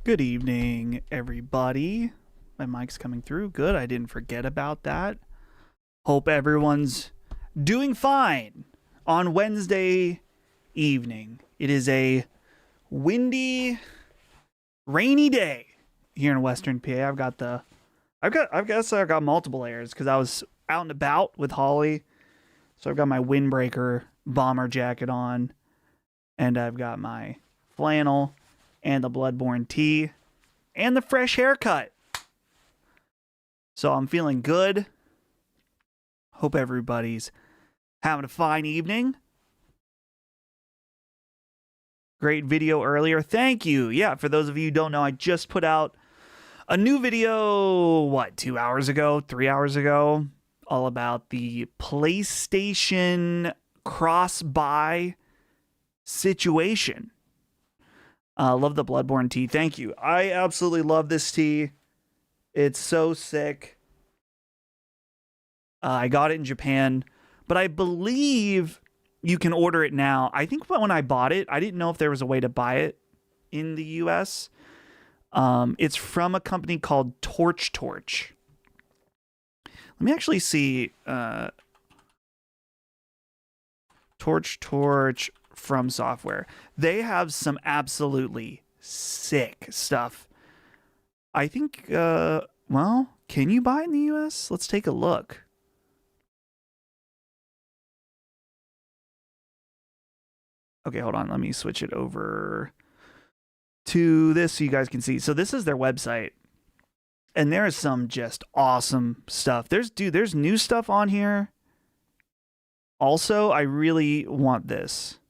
Good evening, everybody. My mic's coming through. Good. I didn't forget about that. Hope everyone's doing fine on Wednesday evening. It is a windy, rainy day here in Western PA. I guess I got multiple layers because I was out and about with Holly. So I've got my windbreaker bomber jacket on, and I've got my flannel and the Bloodborne tee and the fresh haircut. So I'm feeling good. Hope everybody's having a fine evening. Great video earlier. Thank you. Yeah, for those of you who don't know, I just put out a new video, 2 hours ago, 3 hours ago, all about the PlayStation cross-buy situation. Love the Bloodborne tee. Thank you. I absolutely love this tee. It's so sick. I got it in Japan, but I believe you can order it now. I think when I bought it, I didn't know if there was a way to buy it in the US. It's from a company called TorchTorch. Let me actually see. TorchTorch from Software. They have some absolutely sick stuff. I think, well, can you buy it in the US? Let's take a look. Okay, hold on. Let me switch it over to this so you guys can see. So this is their website. And there is some just awesome stuff. There's new stuff on here. Also, I really want this.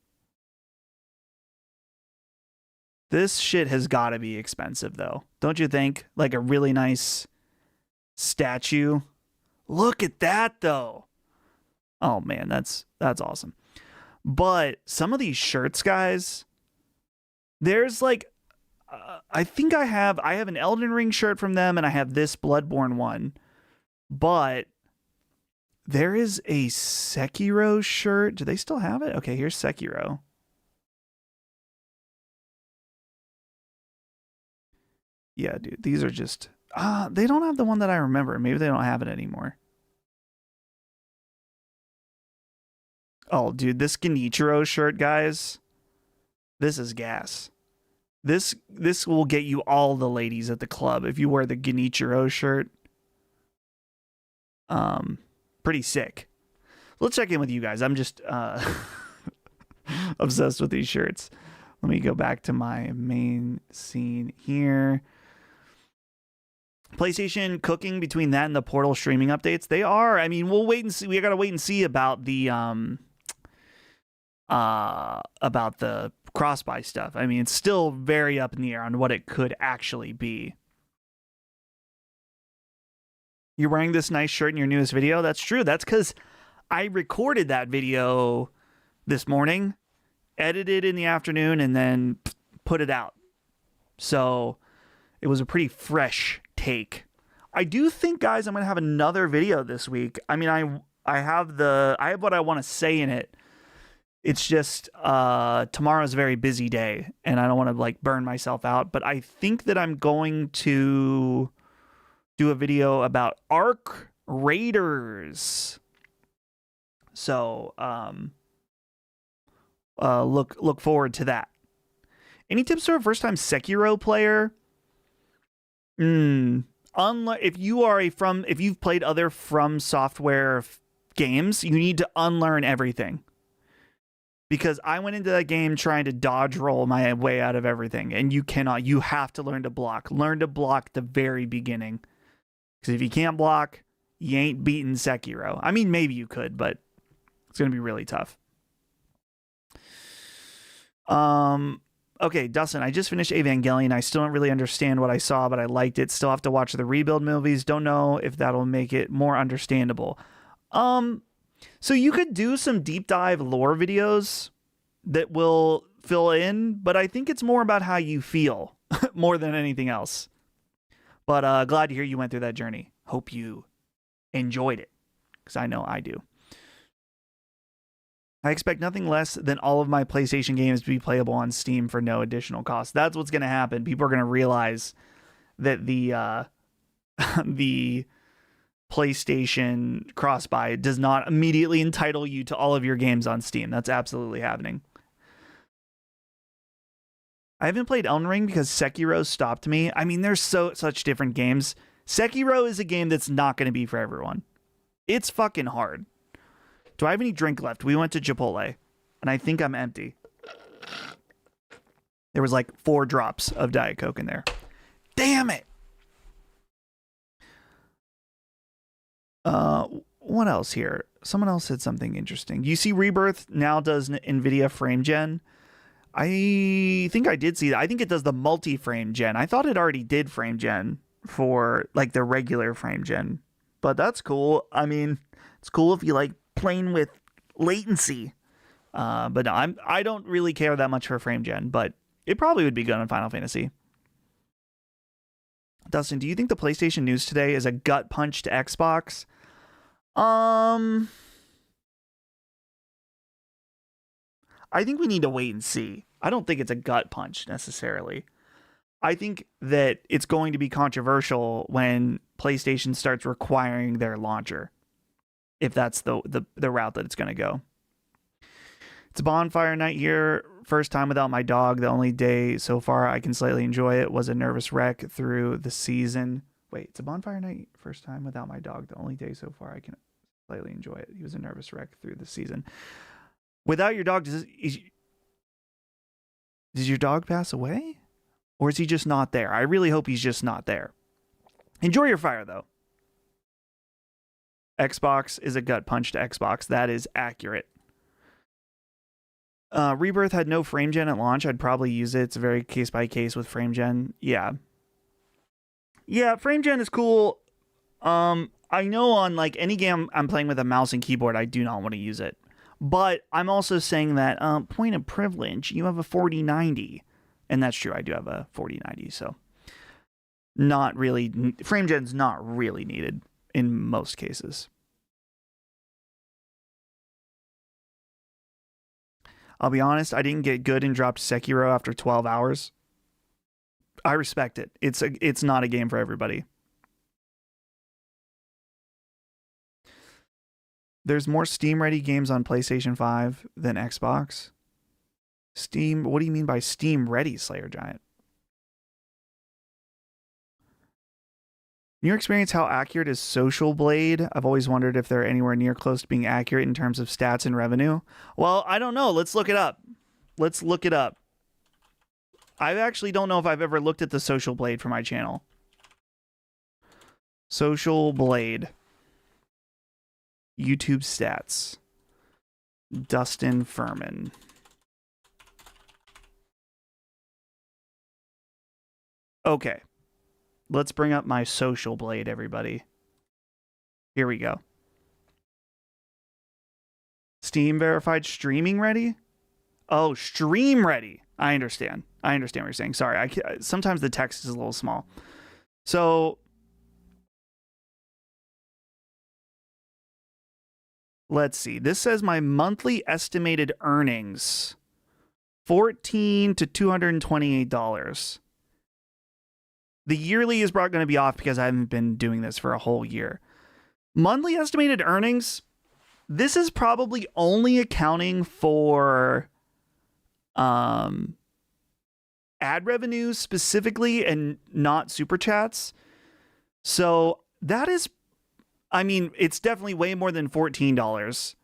This shit has got to be expensive, though. Don't you think? Like a really nice statue. Look at that, though. Oh, man, that's awesome. But some of these shirts, guys, there's like, I think I have an Elden Ring shirt from them, and I have this Bloodborne one. But there is a Sekiro shirt. Do they still have it? Okay, here's Sekiro. Yeah, dude, these are just... they don't have the one that I remember. Maybe they don't have it anymore. Oh, dude, this Genichiro shirt, guys. This is gas. This will get you all the ladies at the club if you wear the Genichiro shirt. Pretty sick. Let's check in with you guys. I'm just obsessed with these shirts. Let me go back to my main scene here. PlayStation cooking between that and the Portal streaming updates. They are. I mean, we'll wait and see. We gotta wait and see about the cross-buy stuff. I mean, it's still very up in the air on what it could actually be. You're wearing this nice shirt in your newest video? That's true. That's because I recorded that video this morning, edited in the afternoon, and then put it out. So it was a pretty fresh take. I do think, guys, I'm going to have another video this week. I mean, I have what I want to say in it. It's just tomorrow's a very busy day, and I don't want to like burn myself out. But I think that I'm going to do a video about Arc Raiders. So look forward to that. Any tips for a first-time Sekiro player? If you've played other From Software games, you need to unlearn everything. Because I went into that game trying to dodge roll my way out of everything, and you cannot. You have to learn to block. Learn to block the very beginning. Because if you can't block, you ain't beating Sekiro. I mean, maybe you could, but it's going to be really tough. Okay, Dustin, I just finished Evangelion. I still don't really understand what I saw, but I liked it. Still have to watch the Rebuild movies. Don't know if that'll make it more understandable. So you could do some deep dive lore videos that will fill in, but I think it's more about how you feel more than anything else. But glad to hear you went through that journey. Hope you enjoyed it, because I know I do. I expect nothing less than all of my PlayStation games to be playable on Steam for no additional cost. That's what's going to happen. People are going to realize that the the PlayStation cross-buy does not immediately entitle you to all of your games on Steam. That's absolutely happening. I haven't played Elden Ring because Sekiro stopped me. I mean, there's such different games. Sekiro is a game that's not going to be for everyone. It's fucking hard. Do I have any drink left? We went to Chipotle, and I think I'm empty. There was like 4 drops of Diet Coke in there. Damn it! What else here? Someone else said something interesting. You see Rebirth now does NVIDIA frame gen. I think I did see that. I think it does the multi-frame gen. I thought it already did frame gen for like the regular frame gen. But that's cool. I mean, it's cool if you like playing with latency. But no, I don't really care that much for frame gen, but it probably would be good on Final Fantasy. Dustin, do you think the PlayStation news today is a gut punch to Xbox? I think we need to wait and see. I don't think it's a gut punch necessarily. I think that it's going to be controversial when PlayStation starts requiring their launcher, if that's the route that it's going to go. It's a bonfire night here. First time without my dog. The only day so far I can slightly enjoy it was a nervous wreck through the season. Wait, it's a bonfire night. First time without my dog. The only day so far I can slightly enjoy it. He was a nervous wreck through the season. Without your dog, did your dog pass away? Or is he just not there? I really hope he's just not there. Enjoy your fire, though. Xbox is a gut punch to Xbox. That is accurate. Rebirth had no frame gen at launch. I'd probably use it. It's very case by case with frame gen. Yeah, frame gen is cool. I know on like any game I'm playing with a mouse and keyboard, I do not want to use it. But I'm also saying that point of privilege, you have a 4090, and that's true. I do have a 4090, so not really. Frame gen's not really needed in most cases. I'll be honest, I didn't get good and dropped Sekiro after 12 hours. I respect it. It's not a game for everybody. There's more Steam-ready games on PlayStation 5 than Xbox. Steam, what do you mean by Steam-ready, Slayer Giant? In your experience, how accurate is Social Blade? I've always wondered if they're anywhere near close to being accurate in terms of stats and revenue. Well, I don't know. Let's look it up. I actually don't know if I've ever looked at the Social Blade for my channel. Social Blade. YouTube stats. Dustin Furman. Okay. Let's bring up my Social Blade, everybody. Here we go. Steam verified streaming ready? Oh, stream ready. I understand what you're saying. Sorry, sometimes the text is a little small. So let's see. This says my monthly estimated earnings, $14 to $228. The yearly is going to be off because I haven't been doing this for a whole year. Monthly estimated earnings, this is probably only accounting for ad revenues specifically and not super chats. So that is, I mean, it's definitely way more than $14.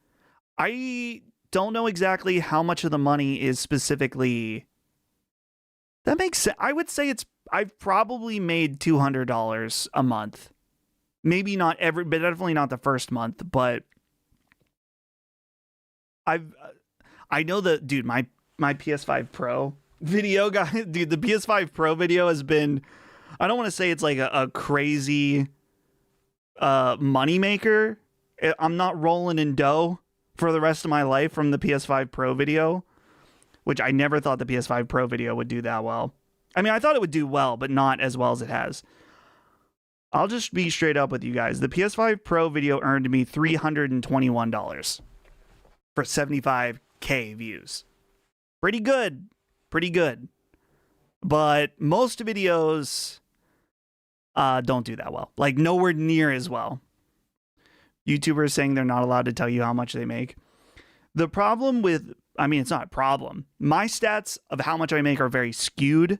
I don't know exactly how much of the money is specifically. That makes sense. I would say I've probably made $200 a month. Maybe not but definitely not the first month, but I know that, dude, my PS5 Pro video, guys, dude, the PS5 Pro video has been, I don't want to say it's like a crazy money maker. I'm not rolling in dough for the rest of my life from the PS5 Pro video, which I never thought the PS5 Pro video would do that well. I mean, I thought it would do well, but not as well as it has. I'll just be straight up with you guys. The PS5 Pro video earned me $321. for 75K views. Pretty good. Pretty good. But most videos don't do that well. Like, nowhere near as well. YouTubers saying they're not allowed to tell you how much they make. The problem with, I mean, it's not a problem. My stats of how much I make are very skewed.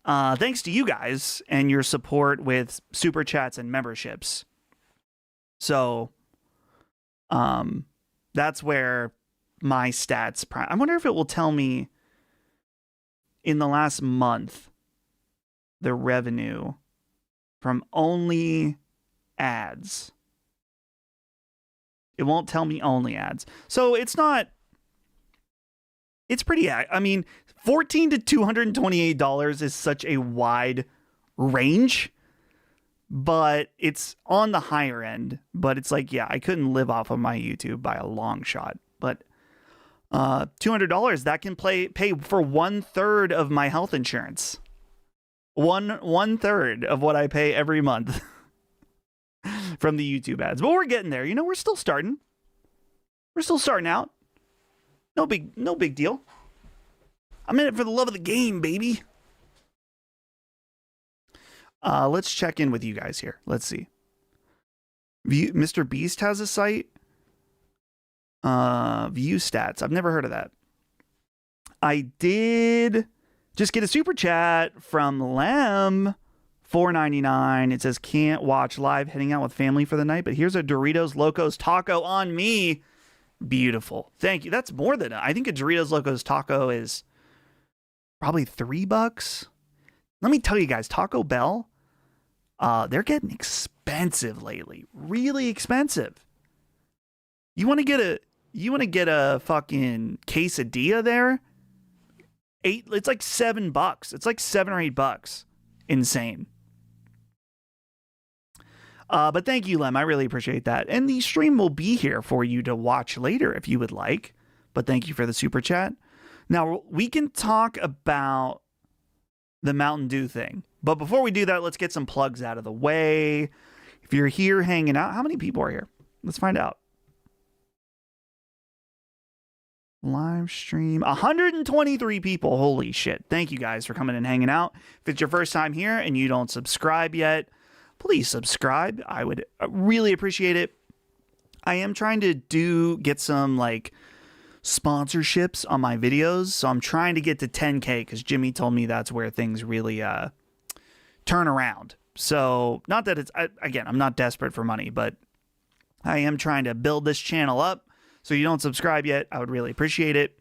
Thanks to you guys and your support with super chats and memberships. So, that's where my stats. I wonder if it will tell me in the last month the revenue from only ads. It won't tell me only ads. So it's not, it's pretty, I mean, $14 to $228 is such a wide range, but it's on the higher end. But it's like, yeah, I couldn't live off of my YouTube by a long shot. But $200, that can pay for 1/3 of my health insurance. One third of what I pay every month from the YouTube ads. But we're getting there. You know, we're still starting. We're still starting out. No big deal. I'm in it for the love of the game, baby. Let's check in with you guys here. Let's see. Mr. Beast has a site. View stats. I've never heard of that. I did just get a super chat from Lem. $4.99. It says, can't watch live, heading out with family for the night, but here's a Doritos Locos taco on me. Beautiful. Thank you. That's more than, I think a Doritos Locos taco is probably $3. Let me tell you guys, Taco Bell, they're getting expensive lately. Really expensive. You want to get a fucking quesadilla there? It's like $7. It's like $7 or $8. Insane. But thank you, Lem. I really appreciate that. And the stream will be here for you to watch later if you would like. But thank you for the super chat. Now, we can talk about the Mountain Dew thing. But before we do that, let's get some plugs out of the way. If you're here hanging out, how many people are here? Let's find out. Live stream, 123 people. Holy shit. Thank you guys for coming and hanging out. If it's your first time here and you don't subscribe yet, please subscribe. I would really appreciate it. I am trying to get some like sponsorships on my videos. So I'm trying to get to 10K because Jimmy told me that's where things really turn around. So not that it's, again, I'm not desperate for money, but I am trying to build this channel up. So you don't subscribe yet, I would really appreciate it.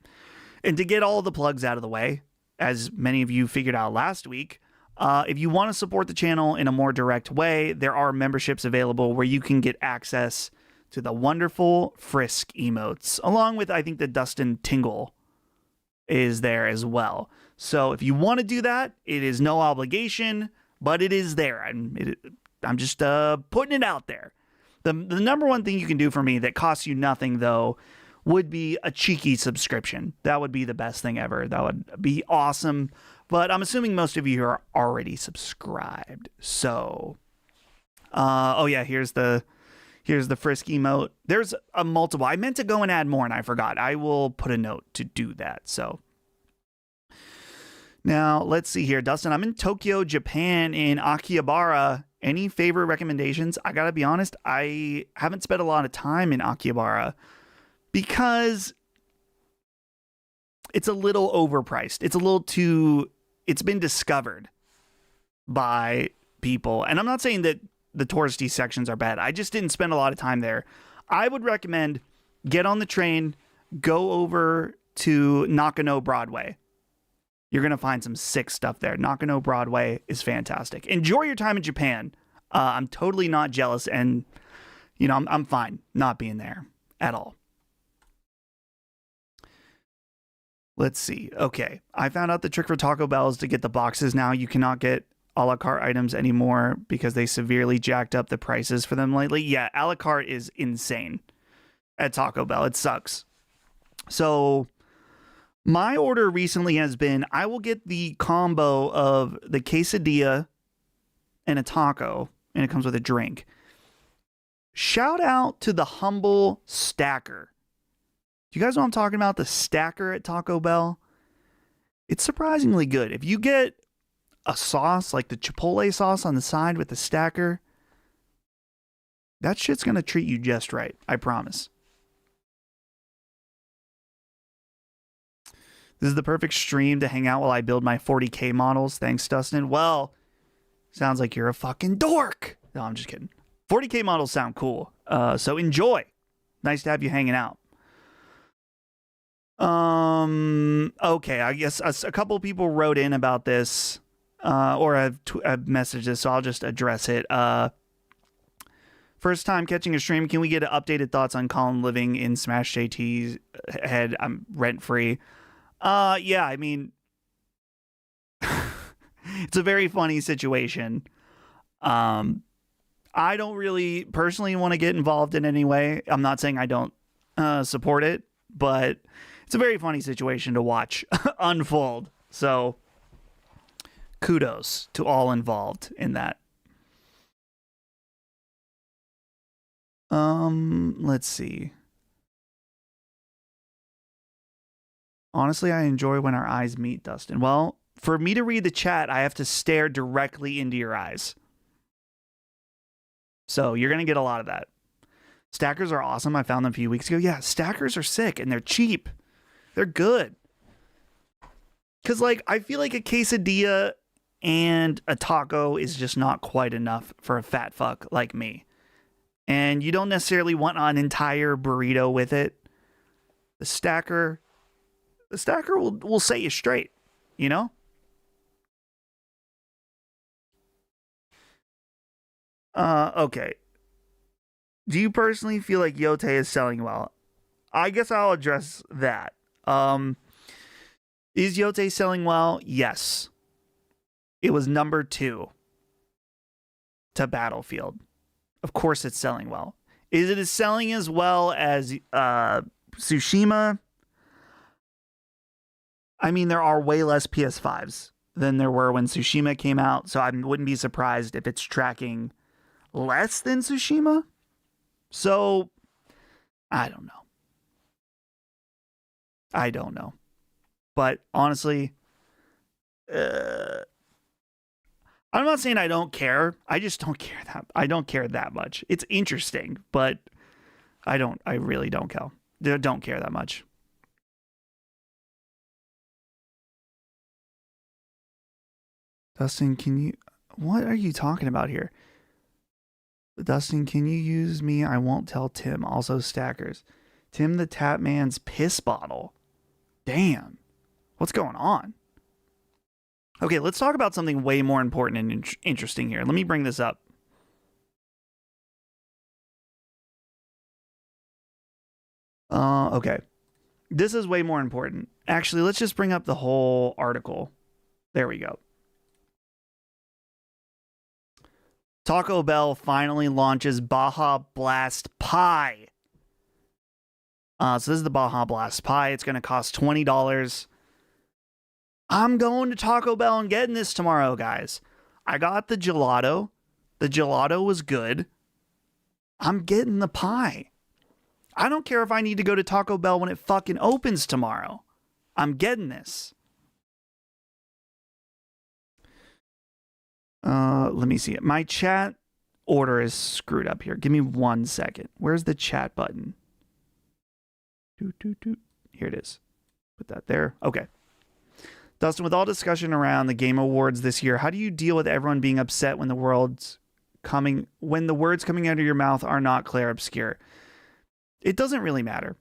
And to get all the plugs out of the way, as many of you figured out last week, if you want to support the channel in a more direct way, there are memberships available where you can get access to the wonderful Frisk emotes, along with, I think, the Dustin Tingle is there as well. So if you want to do that, it is no obligation, but it is there. I'm just putting it out there. The number one thing you can do for me that costs you nothing, though, would be a cheeky subscription. That would be the best thing ever. That would be awesome. But I'm assuming most of you are already subscribed. So, oh yeah, here's the Frisk emote. There's a multiple. I meant to go and add more, and I forgot. I will put a note to do that. So now let's see here, Dustin. I'm in Tokyo, Japan, in Akihabara. Any favorite recommendations? I gotta be honest, I haven't spent a lot of time in Akihabara because it's a little overpriced. It's a little too, it's been discovered by people. And I'm not saying that the touristy sections are bad. I just didn't spend a lot of time there. I would recommend get on the train, go over to Nakano Broadway. You're going to find some sick stuff there. Nakano Broadway is fantastic. Enjoy your time in Japan. I'm totally not jealous, and, you know, I'm fine not being there at all. Let's see. Okay. I found out the trick for Taco Bell is to get the boxes now. You cannot get a la carte items anymore because they severely jacked up the prices for them lately. Yeah, a la carte is insane at Taco Bell. It sucks. So my order recently has been, I will get the combo of the quesadilla and a taco, and it comes with a drink. Shout out to the Humble Stacker. Do you guys know what I'm talking about? The stacker at Taco Bell? It's surprisingly good. If you get a sauce, like the Chipotle sauce on the side with the stacker, that shit's going to treat you just right. I promise. This is the perfect stream to hang out while I build my 40K models. Thanks, Dustin. Well, sounds like you're a fucking dork. No, I'm just kidding. 40K models sound cool. So enjoy. Nice to have you hanging out. Okay, I guess a couple people wrote in about this, or I've messaged this, so I'll just address it. First time catching a stream, can we get updated thoughts on Colin living in Smash JT's head? I'm rent free. Yeah, I mean, it's a very funny situation. I don't really personally want to get involved in any way. I'm not saying I don't support it, but it's a very funny situation to watch unfold. So kudos to all involved in that. Let's see. Honestly, I enjoy when our eyes meet, Dustin. Well, for me to read the chat, I have to stare directly into your eyes. So you're going to get a lot of that. Stackers are awesome. I found them a few weeks ago. Yeah, stackers are sick and they're cheap. They're good. Because, like, I feel like a quesadilla and a taco is just not quite enough for a fat fuck like me. And you don't necessarily want an entire burrito with it. The stacker will set you straight, you know? Okay. Do you personally feel like Yote is selling well? I guess I'll address that. Is Yote selling well? Yes. It was number 2 to Battlefield. Of course it's selling well. Is it selling as well as Tsushima? I mean, there are way less PS5s than there were when Tsushima came out, so I wouldn't be surprised if it's tracking less than Tsushima. So, I don't know. But honestly, I'm not saying I don't care. I just don't care I don't care that much. It's interesting, but I really don't care. Don't care that much. Dustin, what are you talking about here? Dustin, can you use me? I won't tell Tim. Also stackers. Tim the Tap Man's piss bottle. Damn. What's going on? Okay, let's talk about something way more important and interesting here. Let me bring this up. Okay. This is way more important. Actually, let's just bring up the whole article. There we go. Taco Bell finally launches Baja Blast Pie. So this is the Baja Blast Pie. It's going to cost $20. I'm going to Taco Bell and getting this tomorrow, guys. I got the gelato. The gelato was good. I'm getting the pie. I don't care if I need to go to Taco Bell when it fucking opens tomorrow. I'm getting this. Let me see it. My chat order is screwed up here. Give me 1 second. Where's the chat button? Here it is. Put that there. Okay. Dustin, with all discussion around the Game Awards this year, how do you deal with everyone being upset when the words coming out of your mouth are not clair obscure? It doesn't really matter.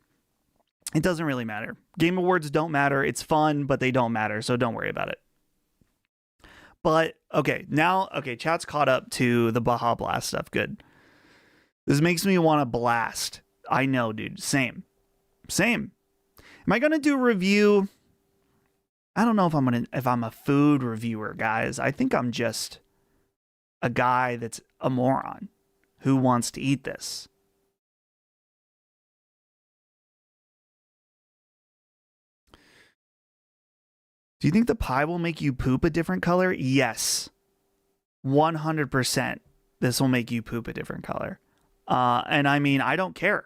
It doesn't really matter. Game Awards don't matter. It's fun, but they don't matter, so don't worry about it. But, okay, chat's caught up to the Baja Blast stuff. Good. This makes me want to blast. I know, dude. Same. Am I going to do a review? I don't know if I'm a food reviewer, guys. I think I'm just a guy that's a moron who wants to eat this. Do you think the pie will make you poop a different color? Yes. 100%. This will make you poop a different color. And I mean, I don't care.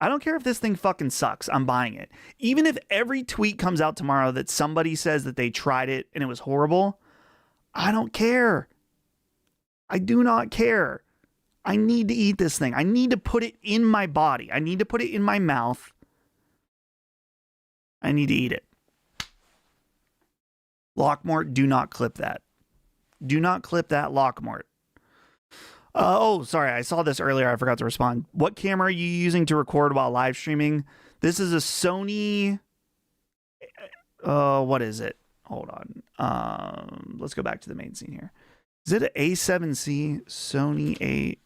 I don't care if this thing fucking sucks. I'm buying it. Even if every tweet comes out tomorrow that somebody says that they tried it and it was horrible, I don't care. I do not care. I need to eat this thing. I need to put it in my body. I need to put it in my mouth. I need to eat it. Lockmort, do not clip that. Do not clip that, Lockmort. Oh, sorry. I saw this earlier. I forgot to respond. What camera are you using to record while live streaming? This is a Sony. What is it? Hold on. Let's go back to the main scene here. Is it an A7C? Sony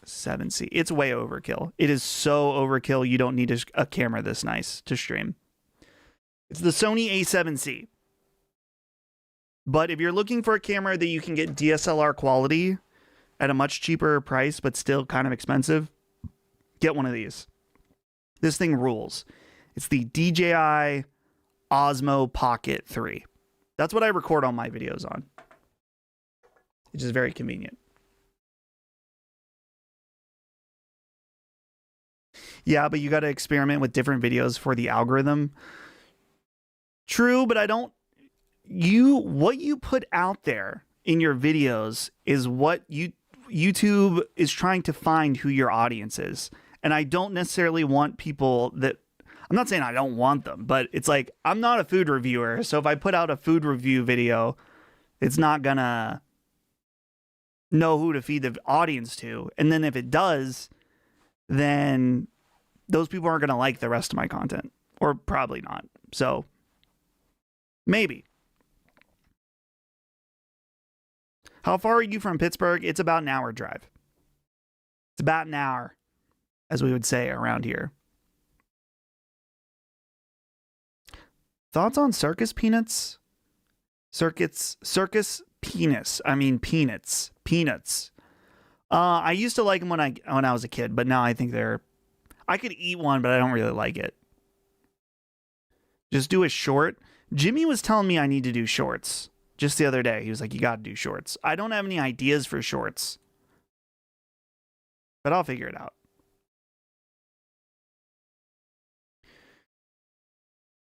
A7C. It's way overkill. It is so overkill. You don't need a camera this nice to stream. It's the Sony A7C. But if you're looking for a camera that you can get DSLR quality at a much cheaper price, but still kind of expensive, get one of these. This thing rules. It's the DJI Osmo Pocket 3. That's what I record all my videos on. Which is very convenient. Yeah, but you got to experiment with different videos for the algorithm. True, but I don't... What you put out there in your videos is what YouTube is trying to find who your audience is. And I don't necessarily want people that... I'm not saying I don't want them, but it's like, I'm not a food reviewer. So if I put out a food review video, it's not gonna know who to feed the audience to. And then if it does, then those people aren't gonna like the rest of my content. Or probably not. So maybe. How far are you from Pittsburgh? It's about an hour drive. It's about an hour, as we would say around here. Thoughts on circus peanuts? Circus penis. I mean peanuts. Peanuts. I used to like them when I was a kid, but now I think I could eat one, but I don't really like it. Just do a short. Jimmy was telling me I need to do shorts just the other day. He was like, you got to do shorts. I don't have any ideas for shorts, but I'll figure it out.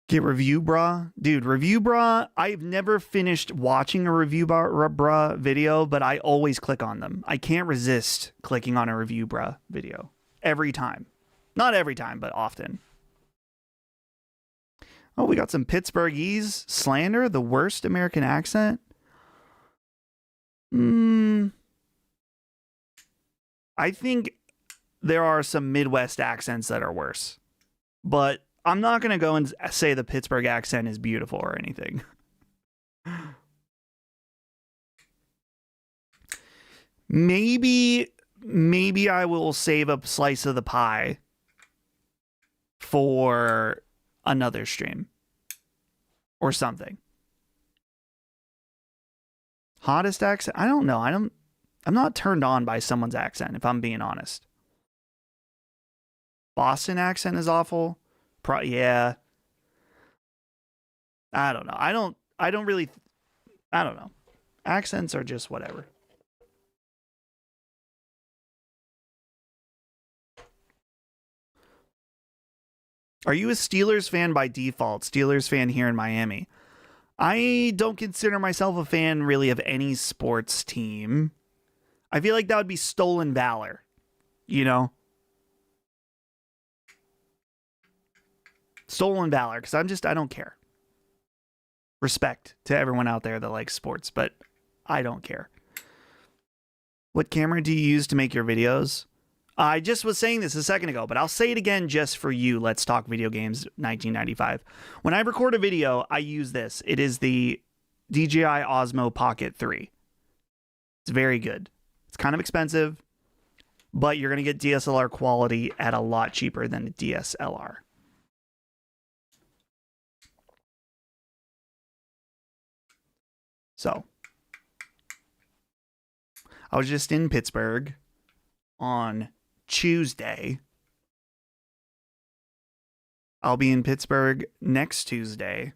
Get Review Brah. Dude, Review Brah, I've never finished watching a Review Brah video, but I always click on them. I can't resist clicking on a Review Brah video. Every time. Not every time, but often. Oh, we got some Pittsburghese slander. The worst American accent. I think there are some Midwest accents that are worse. But I'm not going to go and say the Pittsburgh accent is beautiful or anything. Maybe I will save a slice of the pie for another stream or something. Hottest accent? I don't know. I'm not turned on by someone's accent, if I'm being honest. Boston accent is awful. Yeah. I don't know. I don't know. Accents are just whatever. Are you a Steelers fan by default? Steelers fan here in Miami. I don't consider myself a fan really of any sports team. I feel like that would be stolen valor, you know? Stolen valor, because I don't care. Respect to everyone out there that likes sports, but I don't care. What camera do you use to make your videos? I just was saying this a second ago, but I'll say it again just for you. Let's Talk Video Games 1995. When I record a video, I use this. It is the DJI Osmo Pocket 3. It's very good. It's kind of expensive, but you're going to get DSLR quality at a lot cheaper than a DSLR. So, I was just in Pittsburgh on Tuesday. I'll be in Pittsburgh next Tuesday.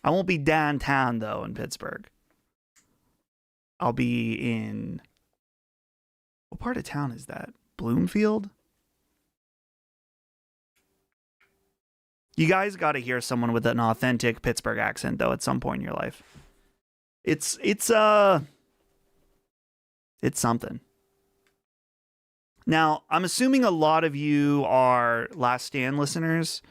I won't be downtown, though, in Pittsburgh. I'll be in What part of town is that? Bloomfield? You guys got to hear someone with an authentic Pittsburgh accent, though, at some point in your life. It's something. Now, I'm assuming a lot of you are Last Stand listeners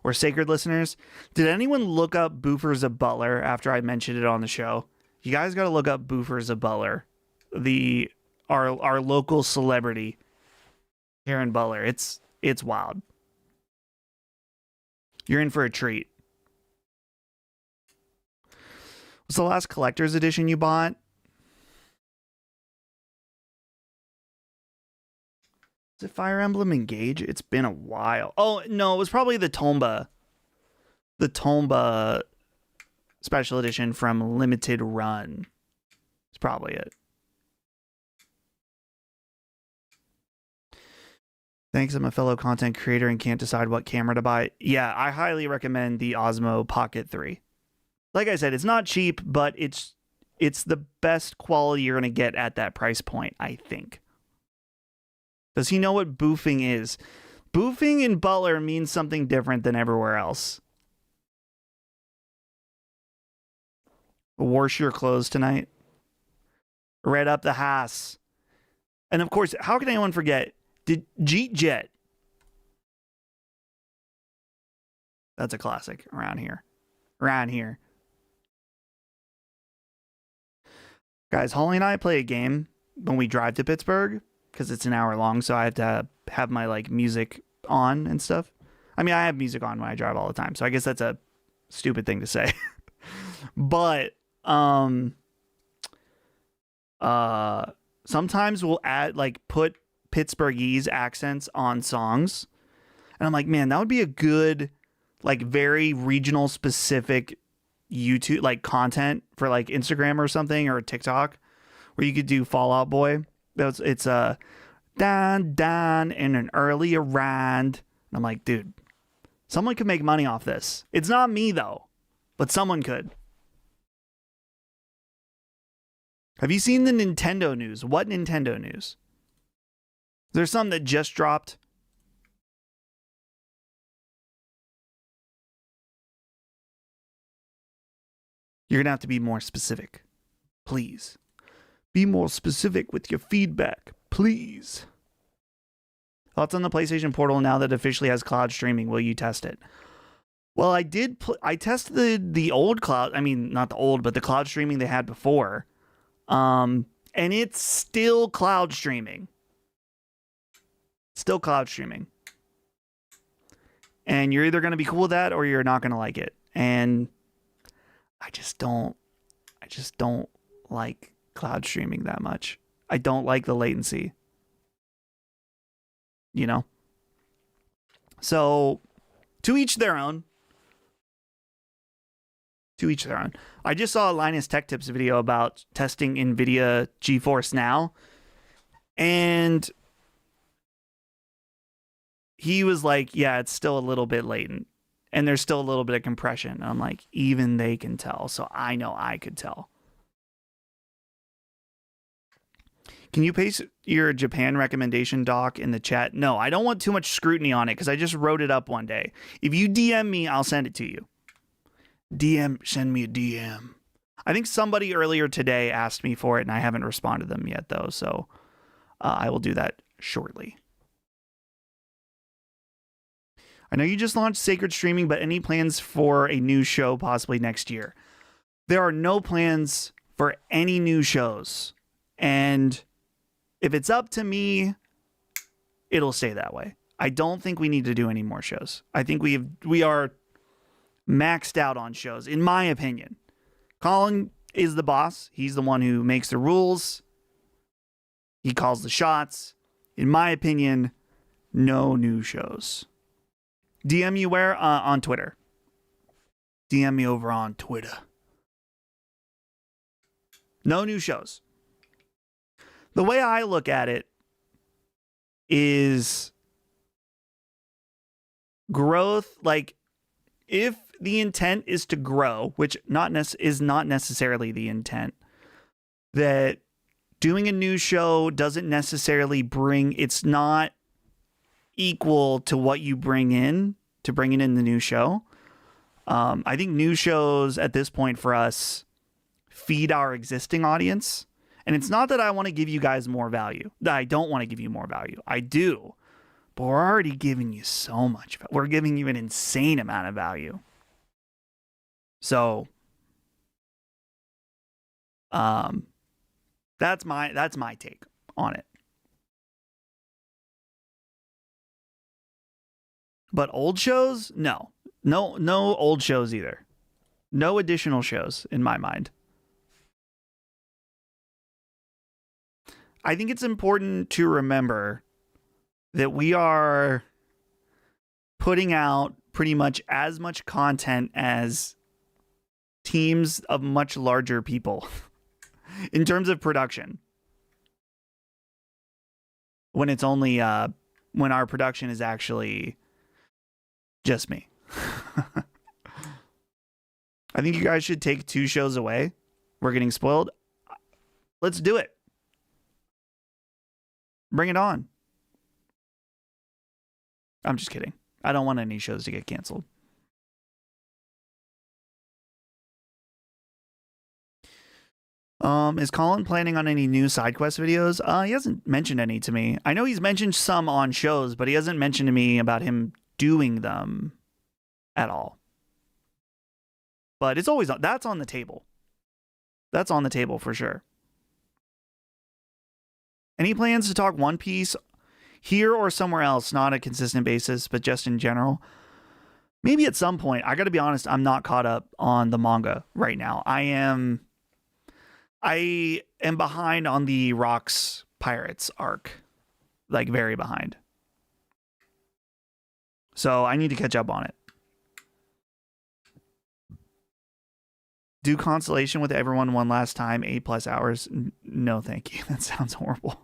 or Sacred listeners. Did anyone look up Boofers of Butler after I mentioned it on the show? You guys got to look up Boofers of Butler, our local celebrity here in Butler. It's wild. You're in for a treat. What's the last collector's edition you bought? Is it Fire Emblem Engage? It's been a while. Oh, no, it was probably the Tomba. The Tomba special edition from Limited Run. It's probably it. Thanks, I'm a fellow content creator and can't decide what camera to buy. Yeah, I highly recommend the Osmo Pocket 3. Like I said, it's not cheap, but it's the best quality you're going to get at that price point, I think. Does he know what boofing is? Boofing in Butler means something different than everywhere else. Wash your clothes tonight. Red up the Haas. And of course, how can anyone forget? Did Jeet Jet. That's a classic around here. Around here. Guys, Holly and I play a game when we drive to Pittsburgh because it's an hour long, so I have to have my like music on and stuff. I mean, I have music on when I drive all the time, so I guess that's a stupid thing to say. But sometimes we'll put Pittsburghese accents on songs, and I'm like, man, that would be a good like very regional specific YouTube like content for like Instagram or something or TikTok where you could do Fall Out Boy. It's Dan in an early round. And I'm like, dude, someone could make money off this. It's not me though, but someone could. Have you seen the Nintendo news? What Nintendo news? There's some that just dropped. You're going to have to be more specific. Please. Be more specific with your feedback. Please. Thoughts on the PlayStation Portal now that it officially has cloud streaming? Will you test it? Well, I did. I tested the old cloud. I mean, not the old, but the cloud streaming they had before. And it's still cloud streaming. Still cloud streaming. And you're either going to be cool with that or you're not going to like it. And I just don't like cloud streaming that much. I don't like the latency. You know? So, to each their own. To each their own. I just saw a Linus Tech Tips video about testing NVIDIA GeForce Now. And he was like, yeah, it's still a little bit latent. And there's still a little bit of compression. And I'm like, even they can tell. So I know I could tell. Can you paste your Japan recommendation doc in the chat? No, I don't want too much scrutiny on it because I just wrote it up one day. If you DM me, I'll send it to you. Send me a DM. I think somebody earlier today asked me for it and I haven't responded to them yet though. So I will do that shortly. I know you just launched Sacred Streaming, but any plans for a new show possibly next year? There are no plans for any new shows. And if it's up to me, it'll stay that way. I don't think we need to do any more shows. I think we are maxed out on shows, in my opinion. Colin is the boss. He's the one who makes the rules. He calls the shots. In my opinion, no new shows. DM you where? On Twitter. DM me over on Twitter. No new shows. The way I look at it is growth. Like, if the intent is to grow, which is not necessarily the intent, that doing a new show doesn't necessarily it's not equal to what you bring in to bringing in the new show. I think new shows at this point for us feed our existing audience. And it's not that I want to give you guys more value. That I don't want to give you more value. I do. But we're already giving you so much. We're giving you an insane amount of value. So, that's my take on it. But old shows? No old shows either. No additional shows in my mind. I think it's important to remember that we are putting out pretty much as much content as teams of much larger people in terms of production. When it's only when our production is actually just me. I think you guys should take 2 shows away. We're getting spoiled. Let's do it. Bring it on. I'm just kidding. I don't want any shows to get canceled. Is Colin planning on any new side quest videos? He hasn't mentioned any to me. I know he's mentioned some on shows, but he hasn't mentioned to me about him doing them at all. But it's always that's on the table. That's on the table for sure. Any plans to talk One Piece here or somewhere else, not a consistent basis, but just in general? Maybe at some point. I got to be honest, I'm not caught up on the manga right now. I am behind on the Rocks Pirates arc. Like, very behind. So I need to catch up on it. Do Constellation with everyone one last time, 8+ hours. No, thank you. That sounds horrible.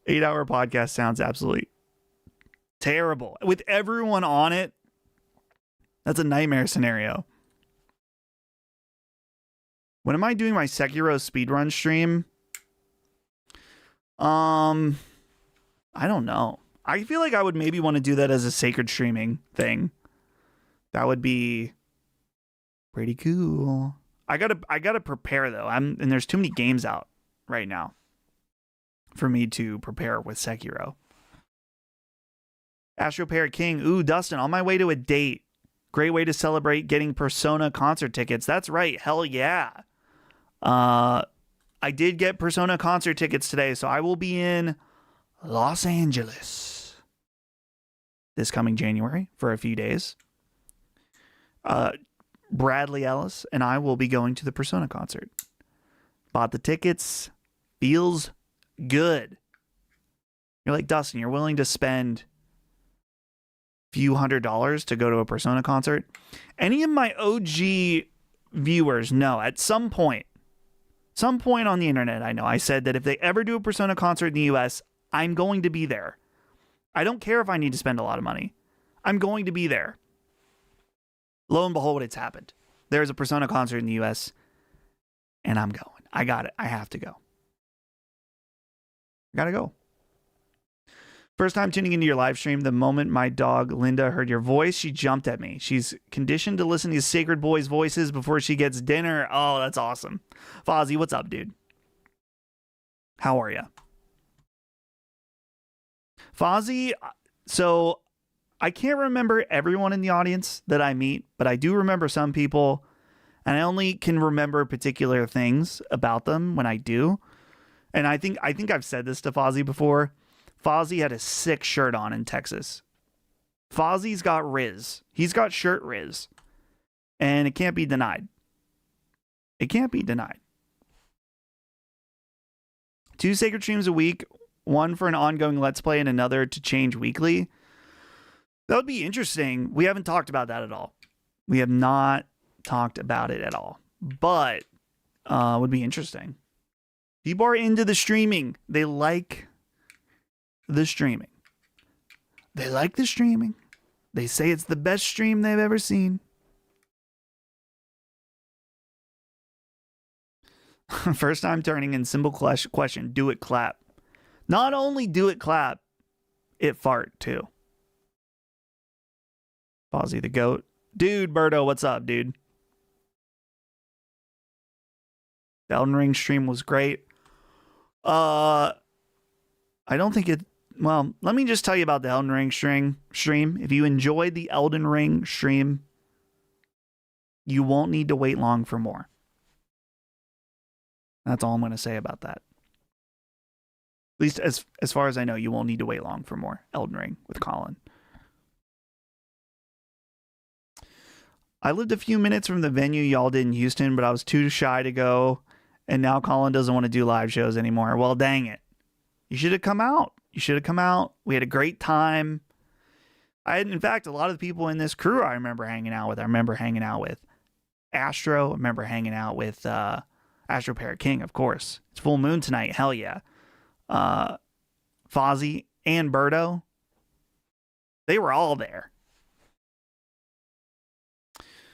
8-hour podcast sounds absolutely terrible. With everyone on it, that's a nightmare scenario. When am I doing my Sekiro speedrun stream? I don't know. I feel like I would maybe want to do that as a sacred streaming thing. That would be pretty cool. I gotta prepare though. And there's too many games out right now for me to prepare with Sekiro. Astro Parrot King. Ooh, Dustin, on my way to a date. Great way to celebrate getting Persona concert tickets. That's right. Hell yeah. I did get Persona concert tickets today, so I will be in Los Angeles this coming January for a few days. Bradley Ellis and I will be going to the Persona concert. Bought the tickets. Feels good. You're like, Dustin, you're willing to spend few $100s to go to a Persona concert? Any of my OG viewers know at some point on the internet, I know I said that if they ever do a Persona concert in the US, I'm going to be there. I don't care if I need to spend a lot of money. I'm going to be there. Lo and behold, it's happened. There's a Persona concert in the US, and I'm going. I got it. I have to go. Gotta go. First time tuning into your live stream, the moment my dog Linda heard your voice, she jumped at me. She's conditioned to listen to Sacred Boys' voices before she gets dinner. Oh, that's awesome. Fozzie, what's up, dude? How are you? Fozzie, so I can't remember everyone in the audience that I meet, but I do remember some people, and I only can remember particular things about them when I do. And I think I've said this to Fozzie before. Fozzie had a sick shirt on in Texas. Fozzie's got Riz. He's got shirt Riz. And it can't be denied. It can't be denied. 2 sacred streams a week, one for an ongoing Let's Play and another to change weekly. That would be interesting. We haven't talked about that at all. We have not talked about it at all. But would be interesting. People are into the streaming. They like the streaming. They like the streaming. They say it's the best stream they've ever seen. First time turning in simple question. Do it clap. Not only do it clap, it fart too. Fozzie the goat. Dude, Berto, what's up, dude? The Elden Ring stream was great. I don't think it... Well, let me just tell you about the Elden Ring stream. If you enjoyed the Elden Ring stream, you won't need to wait long for more. That's all I'm going to say about that. At least as far as I know, you won't need to wait long for more Elden Ring with Colin. I lived a few minutes from the venue y'all did in Houston, but I was too shy to go. And now Colin doesn't want to do live shows anymore. Well, dang it. You should have come out. You should have come out. We had a great time. In fact, a lot of the people in this crew I remember hanging out with. I remember hanging out with Astro. I remember hanging out with Astro Parrot King, of course. It's full moon tonight. Hell yeah. Fozzie and Berto. They were all there.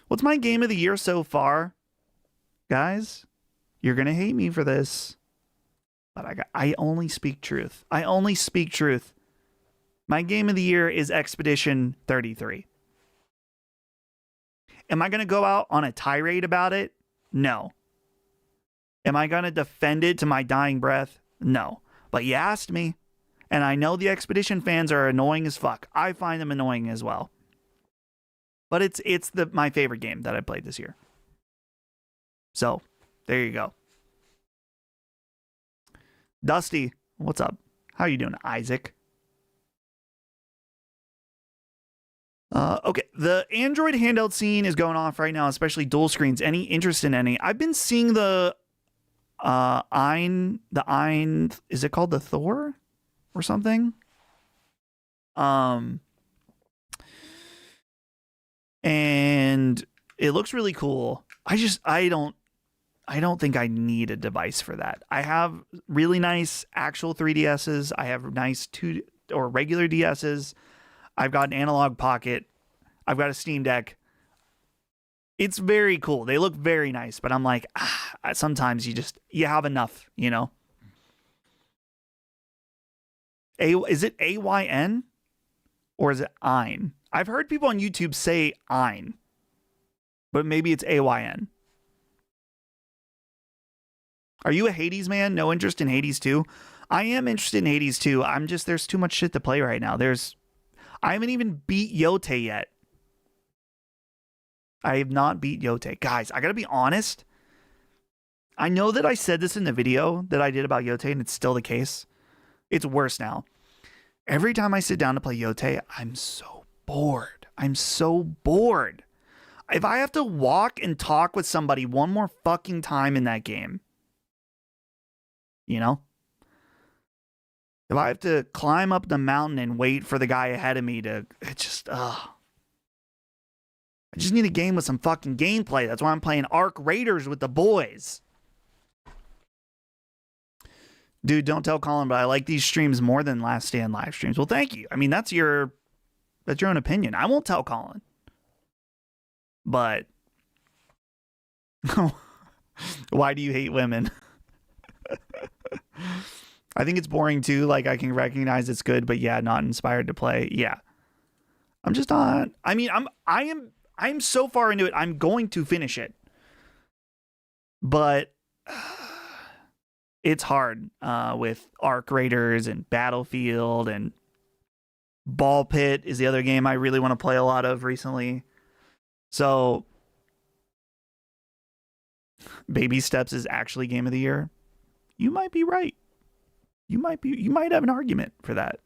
What's my game of the year so far? Guys, you're going to hate me for this. But I only speak truth. I only speak truth. My game of the year is Expedition 33. Am I going to go out on a tirade about it? No. Am I going to defend it to my dying breath? No. But you asked me. And I know the Expedition fans are annoying as fuck. I find them annoying as well. But it's my favorite game that I played this year. So, there you go. Dusty, what's up? How you doing, Isaac? Okay, the Android handheld scene is going off right now, especially dual screens. Any interest in any? I've been seeing the Ein, is it called the Thor or something? And it looks really cool. I don't think I need a device for that. I have really nice actual 3DSs. I have nice regular DSs. I've got an analog pocket. I've got a Steam Deck. It's very cool. They look very nice, but I'm like, sometimes you have enough, you know? Is it AYN or is it Ein? I've heard people on YouTube say Ein, but maybe it's AYN. Are you a Hades man? No interest in Hades 2? I am interested in Hades 2. There's too much shit to play right now. I haven't even beat Yote yet. I have not beat Yote. Guys, I gotta be honest. I know that I said this in the video that I did about Yote, and it's still the case. It's worse now. Every time I sit down to play Yote, I'm so bored. I'm so bored. If I have to walk and talk with somebody one more fucking time in that game, you know? If I have to climb up the mountain and wait for the guy ahead of me I just need a game with some fucking gameplay. That's why I'm playing Arc Raiders with the boys. Dude, don't tell Colin, but I like these streams more than Last Stand live streams. Well, thank you. I mean, that's your own opinion. I won't tell Colin. But why do you hate women? I think it's boring too. Like, I can recognize it's good, but yeah, not inspired to play. Yeah. I'm just not. I mean, I'm so far into it. I'm going to finish it. But it's hard with Arc Raiders and Battlefield, and Ball Pit is the other game I really want to play a lot of recently. So Baby Steps is actually game of the year. You might be right. You might have an argument for that.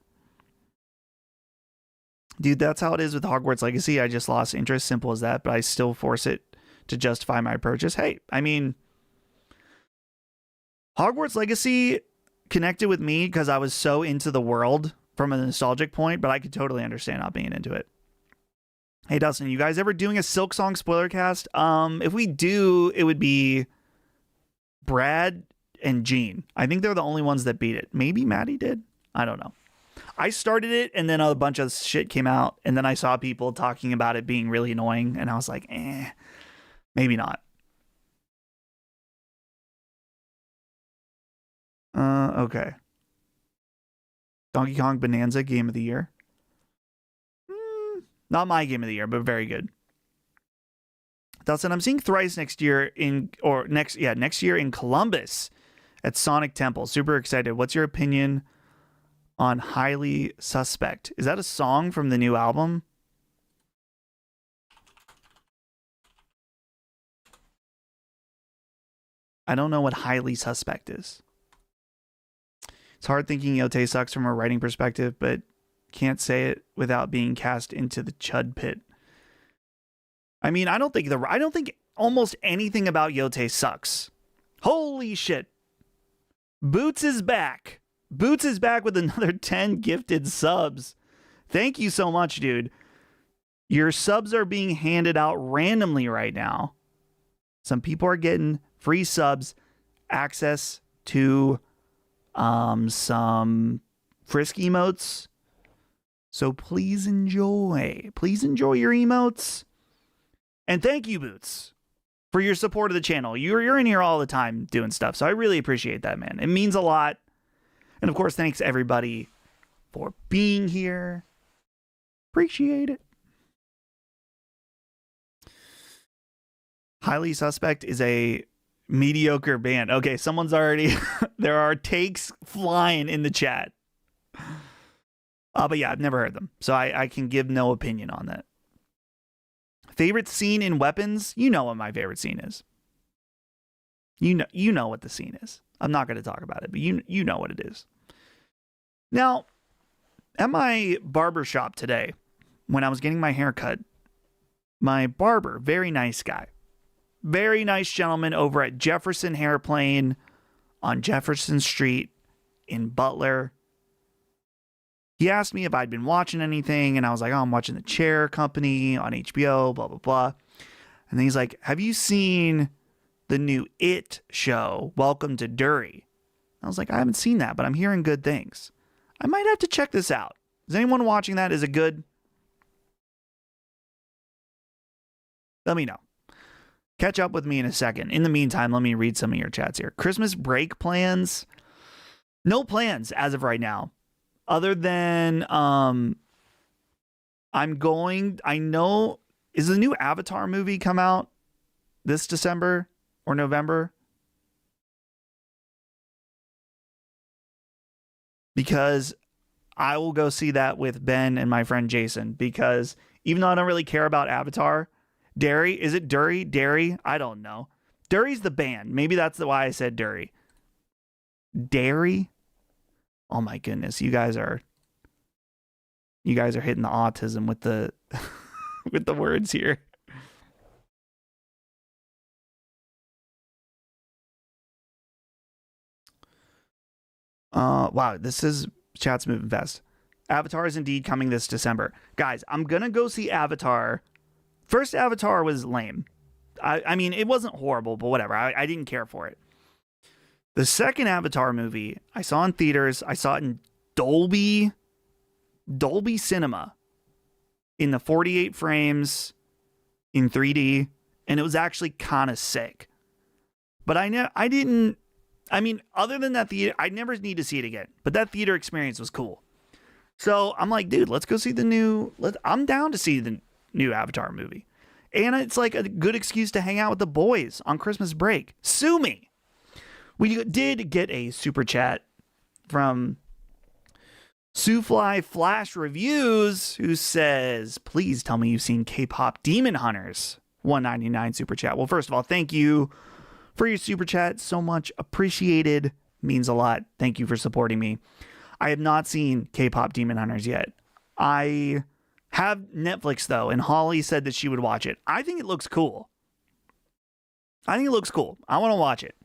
Dude, that's how it is with Hogwarts Legacy. I just lost interest, simple as that, but I still force it to justify my purchase. Hey, I mean, Hogwarts Legacy connected with me because I was so into the world from a nostalgic point, but I could totally understand not being into it. Hey, Dustin, you guys ever doing a Silk Song spoiler cast? If we do, it would be Brad and Gene. I think they're the only ones that beat it. Maybe Maddie did. I don't know. I started it, and then a bunch of shit came out, and then I saw people talking about it being really annoying, and I was like, maybe not. Okay. Donkey Kong Bonanza, game of the year. Not my game of the year, but very good. Dustin, I'm seeing Thrice next year next year in Columbus at Sonic Temple. Super excited. What's your opinion on Highly Suspect? Is that a song from the new album? I don't know what Highly Suspect is. It's hard thinking Yotei sucks from a writing perspective, but can't say it without being cast into the chud pit. I mean, I don't think almost anything about Yotei sucks. Holy shit. Boots is back. Boots is back with another 10 gifted subs. Thank you so much, dude. Your subs are being handed out randomly right now. Some people are getting free subs, access to some frisk emotes. So please enjoy. Please enjoy your emotes. And thank you, Boots, for your support of the channel. You're in here all the time doing stuff. So I really appreciate that, man. It means a lot. And of course, thanks everybody for being here. Appreciate it. Highly Suspect is a mediocre band. Okay, someone's already... there are takes flying in the chat. But yeah, I've never heard them. So I can give no opinion on that. Favorite scene in Weapons? You know what my favorite scene is. You know what the scene is. I'm not going to talk about it, but you know what it is. Now, at my barber shop today, when I was getting my hair cut, my barber, very nice guy, very nice gentleman over at Jefferson Hairplane on Jefferson Street in Butler. He asked me if I'd been watching anything, and I was like, oh, I'm watching The Chair Company on HBO, blah, blah, blah. And then he's like, have you seen the new It show, Welcome to Derry? I was like, I haven't seen that, but I'm hearing good things. I might have to check this out. Is anyone watching that? Is it good? Let me know. Catch up with me in a second. In the meantime, let me read some of your chats here. Christmas break plans? No plans as of right now. Other than, I know, is the new Avatar movie come out this December or November? Because I will go see that with Ben and my friend Jason, because even though I don't really care about Avatar, Derry, is it Derry? Derry? I don't know. Derry's the band. Maybe that's why I said Derry. Derry? Oh my goodness, you guys are hitting the autism with the with the words here. Wow, chat's moving fast. Avatar is indeed coming this December. Guys, I'm gonna go see Avatar. First Avatar was lame. I mean, it wasn't horrible, but whatever. I didn't care for it. The second Avatar movie I saw in theaters. I saw it in Dolby Cinema in the 48 frames in 3D, and it was actually kind of sick. But I mean, other than that theater, I never need to see it again. But that theater experience was cool. So I'm like, dude, let's go see I'm down to see the new Avatar movie. And it's like a good excuse to hang out with the boys on Christmas break. Sue me. We did get a super chat from Sufly Flash Reviews, who says, please tell me you've seen K-pop Demon Hunters. $1.99 super chat. Well, first of all, thank you for your super chat. So much appreciated. Means a lot. Thank you for supporting me. I have not seen K-pop Demon Hunters yet. I have Netflix, though, and Holly said that she would watch it. I think it looks cool. I want to watch it.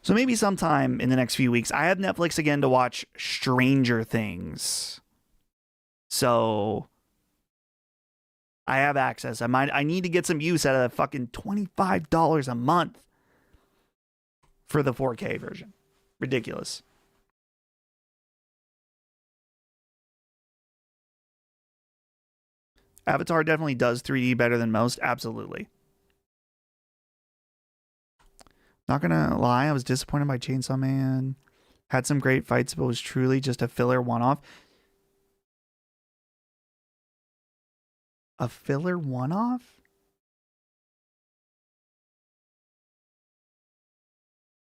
So maybe sometime in the next few weeks. I have Netflix again to watch Stranger Things. So I have access. I need to get some use out of the fucking $25 a month for the 4K version. Ridiculous. Avatar definitely does 3D better than most. Absolutely. Not gonna lie, I was disappointed by Chainsaw Man. Had some great fights, but was truly just a filler one-off. A filler one-off?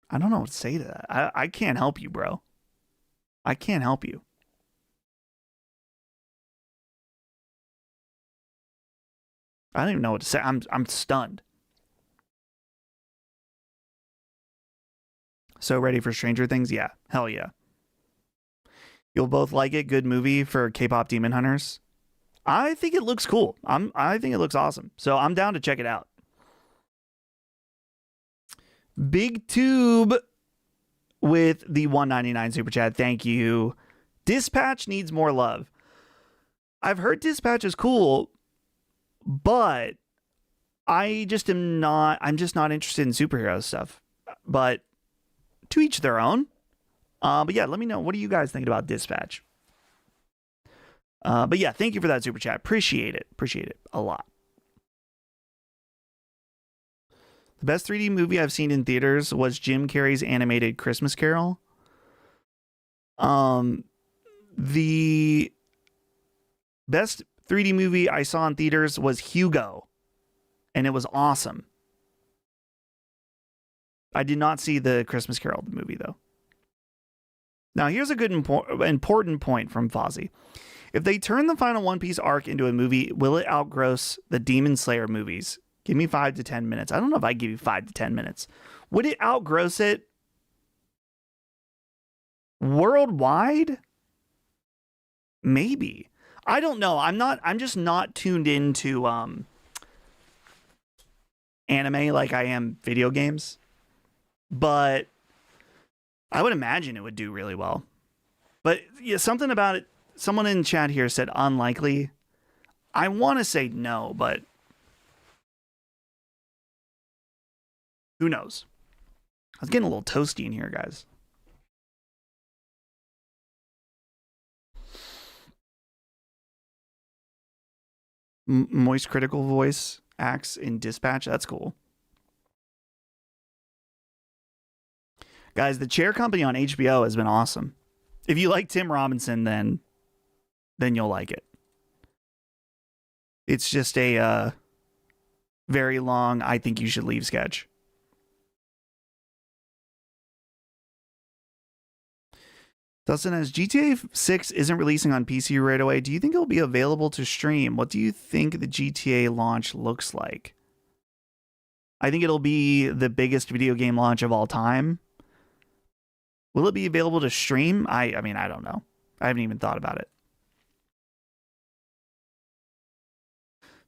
I don't know what to say to that. I can't help you, bro. I can't help you. I don't even know what to say. I'm stunned. So ready for Stranger Things? Yeah. Hell yeah. You'll both like it. Good movie for K-pop Demon Hunters. I think it looks cool. I think it looks awesome. So I'm down to check it out. Big Tube with the 199 super chat. Thank you. Dispatch needs more love. I've heard Dispatch is cool, but I'm just not interested in superhero stuff. But to each their own. But yeah, let me know. What are you guys thinking about Dispatch? But yeah, thank you for that super chat. Appreciate it. Appreciate it a lot. The best 3D movie I've seen in theaters was Jim Carrey's animated Christmas Carol. The best 3D movie I saw in theaters was Hugo, and it was awesome. I did not see the Christmas Carol movie, though. Now, here's a good important point from Fozzie. If they turn the final One Piece arc into a movie, will it outgross the Demon Slayer movies? Give me 5 to 10 minutes. I don't know if I give you 5 to 10 minutes. Would it outgross it worldwide? Maybe. I don't know. I'm just not tuned into anime like I am video games. But I would imagine it would do really well. But yeah, something about it. Someone in chat here said unlikely. I want to say no, but who knows? I was getting a little toasty in here, guys. Moist critical voice acts in Dispatch. That's cool. Guys, The Chair Company on HBO has been awesome. If you like Tim Robinson, then you'll like it. It's just a very long, I think you should leave sketch. Dustin, as GTA 6 isn't releasing on PC right away, do you think it'll be available to stream? What do you think the GTA launch looks like? I think it'll be the biggest video game launch of all time. Will it be available to stream? I mean, I don't know. I haven't even thought about it.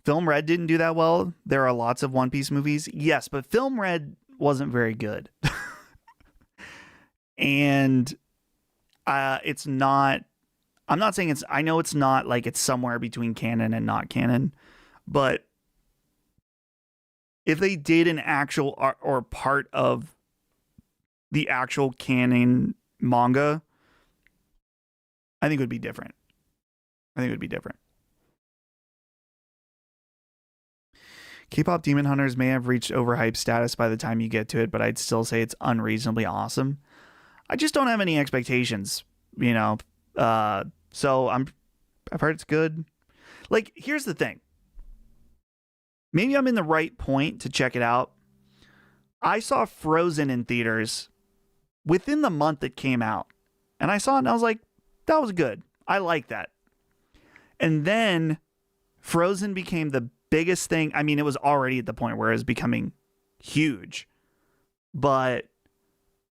Film Red didn't do that well. There are lots of One Piece movies. Yes, but Film Red wasn't very good. And it's not, I'm not saying it's, I know it's not like it's somewhere between canon and not canon, but if they did an actual or part of the actual canon manga, I think it would be different. I think it would be different. K-pop Demon Hunters may have reached overhyped status by the time you get to it, but I'd still say it's unreasonably awesome. I just don't have any expectations, you know. So I've heard it's good. Like, here's the thing. Maybe I'm in the right point to check it out. I saw Frozen in theaters within the month it came out. And I saw it and I was like, that was good. I like that. And then Frozen became the biggest thing. I mean, it was already at the point where it was becoming huge. But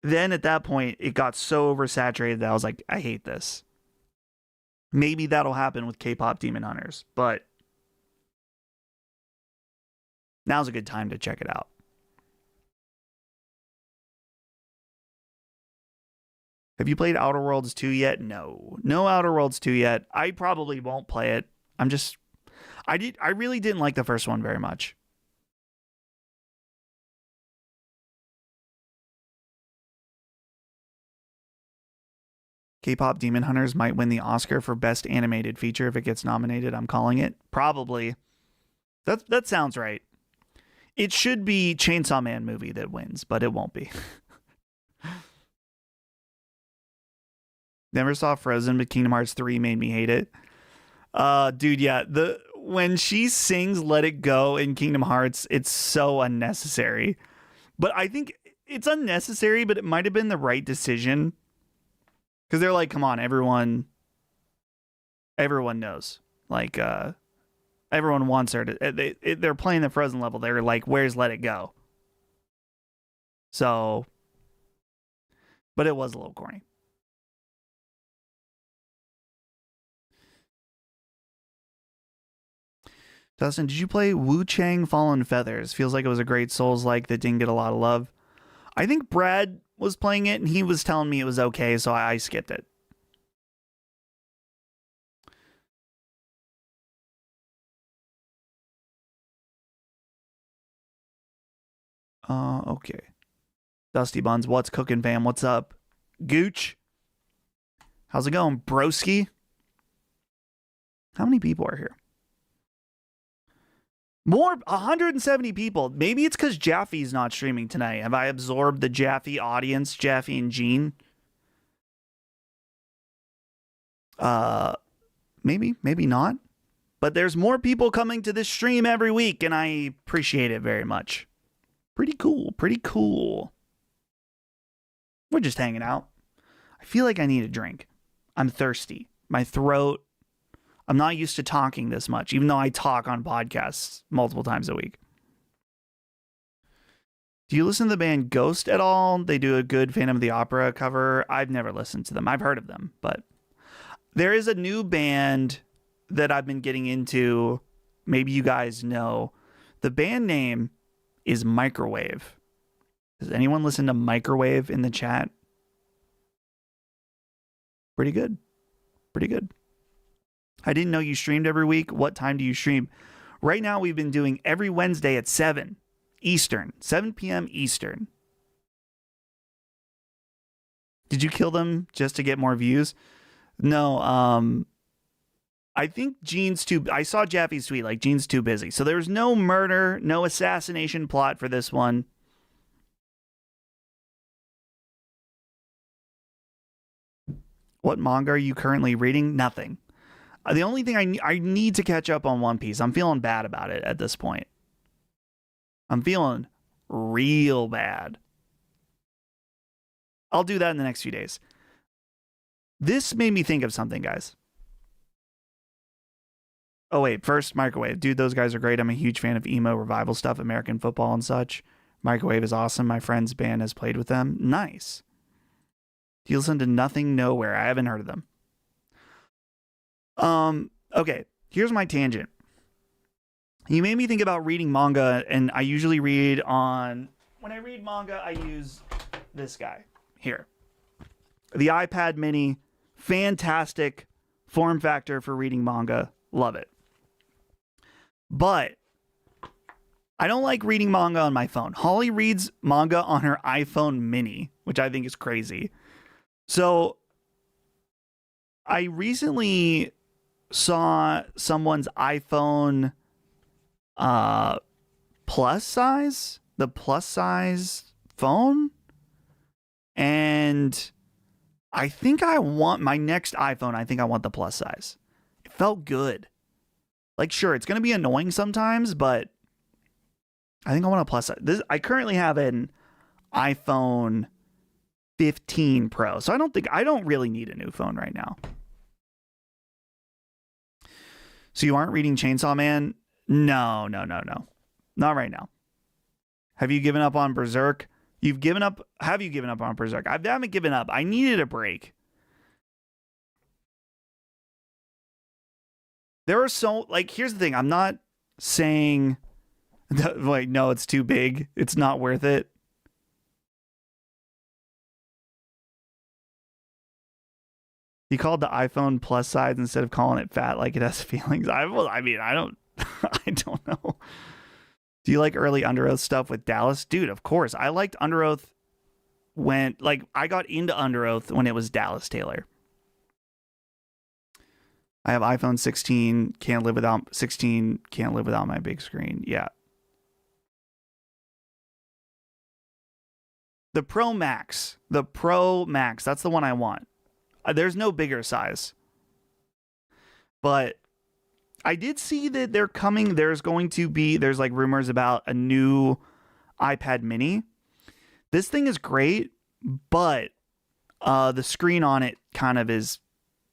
then at that point, it got so oversaturated that I was like, I hate this. Maybe that'll happen with K-pop Demon Hunters, but now's a good time to check it out. Have you played Outer Worlds 2 yet? No. No Outer Worlds 2 yet. I probably won't play it. I really didn't like the first one very much. K-pop Demon Hunters might win the Oscar for Best Animated Feature if it gets nominated. I'm calling it. Probably. That sounds right. It should be Chainsaw Man movie that wins, but it won't be. Never saw Frozen, but Kingdom Hearts 3 made me hate it. Dude, yeah, when she sings Let It Go in Kingdom Hearts, it's so unnecessary. But I think it's unnecessary, but it might have been the right decision. Because they're like, come on, everyone knows. Like, everyone wants her to. They're playing the Frozen level. They're like, where's Let It Go? So, but it was a little corny. Dustin, did you play Wu Chang Fallen Feathers? Feels like it was a great Souls-like that didn't get a lot of love. I think Brad was playing it and he was telling me it was okay, so I skipped it. Okay. Dusty Buns, what's cooking, fam? What's up? Gooch? How's it going, broski? How many people are here? More, 170 people. Maybe it's because Jaffe's not streaming tonight. Have I absorbed the Jaffe audience, Jaffe and Gene? Maybe not. But there's more people coming to this stream every week, and I appreciate it very much. Pretty cool. We're just hanging out. I feel like I need a drink. I'm thirsty. My throat. I'm not used to talking this much, even though I talk on podcasts multiple times a week. Do you listen to the band Ghost at all? They do a good Phantom of the Opera cover. I've never listened to them. I've heard of them, but there is a new band that I've been getting into. Maybe you guys know. The band name is Microwave. Does anyone listen to Microwave in the chat? Pretty good. I didn't know you streamed every week. What time do you stream? Right now, we've been doing every Wednesday at 7 Eastern, 7 p.m. Eastern. Did you kill them just to get more views? No, I think Gene's too... I saw Jaffe's tweet, like, Gene's too busy. So there was no murder, no assassination plot for this one. What manga are you currently reading? Nothing. The only thing I need to catch up on One Piece. I'm feeling bad about it at this point. I'm feeling real bad. I'll do that in the next few days. This made me think of something, guys. Oh, wait. First, Microwave. Dude, those guys are great. I'm a huge fan of emo revival stuff, American football and such. Microwave is awesome. My friend's band has played with them. Nice. Do you listen to Nothing Nowhere? I haven't heard of them. Okay, here's my tangent. You made me think about reading manga, and I usually read on... When I read manga, I use this guy here. The iPad mini. Fantastic form factor for reading manga. Love it. But I don't like reading manga on my phone. Holly reads manga on her iPhone mini, which I think is crazy. So I recently saw someone's iPhone plus size, the plus size phone, and I think I want my next iPhone. I think I want the plus size. It felt good. Like, sure, it's going to be annoying sometimes, but I think I want a plus size. I currently have an iPhone 15 Pro, so I don't really need a new phone right now. So you aren't reading Chainsaw Man? No. Not right now. Have you given up on Berserk? Have you given up on Berserk? I haven't given up. I needed a break. There are here's the thing. I'm not saying that, like, no, it's too big. It's not worth it. He called the iPhone plus size instead of calling it fat like it has feelings. I don't I don't know. Do you like early Underoath stuff with Dallas? Dude, of course. I liked Underoath when, like, I got into Underoath when it was Dallas Taylor. I have iPhone 16, can't live without my big screen. Yeah. The Pro Max, that's the one I want. There's no bigger size. But I did see that they're coming. There's like rumors about a new iPad mini. This thing is great, but the screen on it kind of is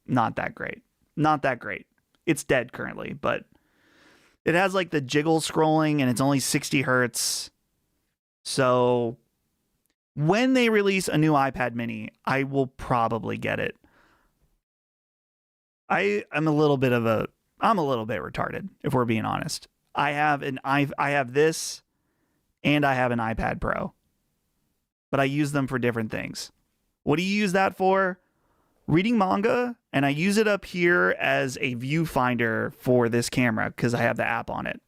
not that great. Not that great. It's dead currently, but it has like the jiggle scrolling and it's only 60 hertz. So when they release a new iPad mini, I will probably get it. I'm a little bit retarded, if we're being honest. I have this and I have an iPad Pro. But I use them for different things. What do you use that for? Reading manga, and I use it up here as a viewfinder for this camera because I have the app on it.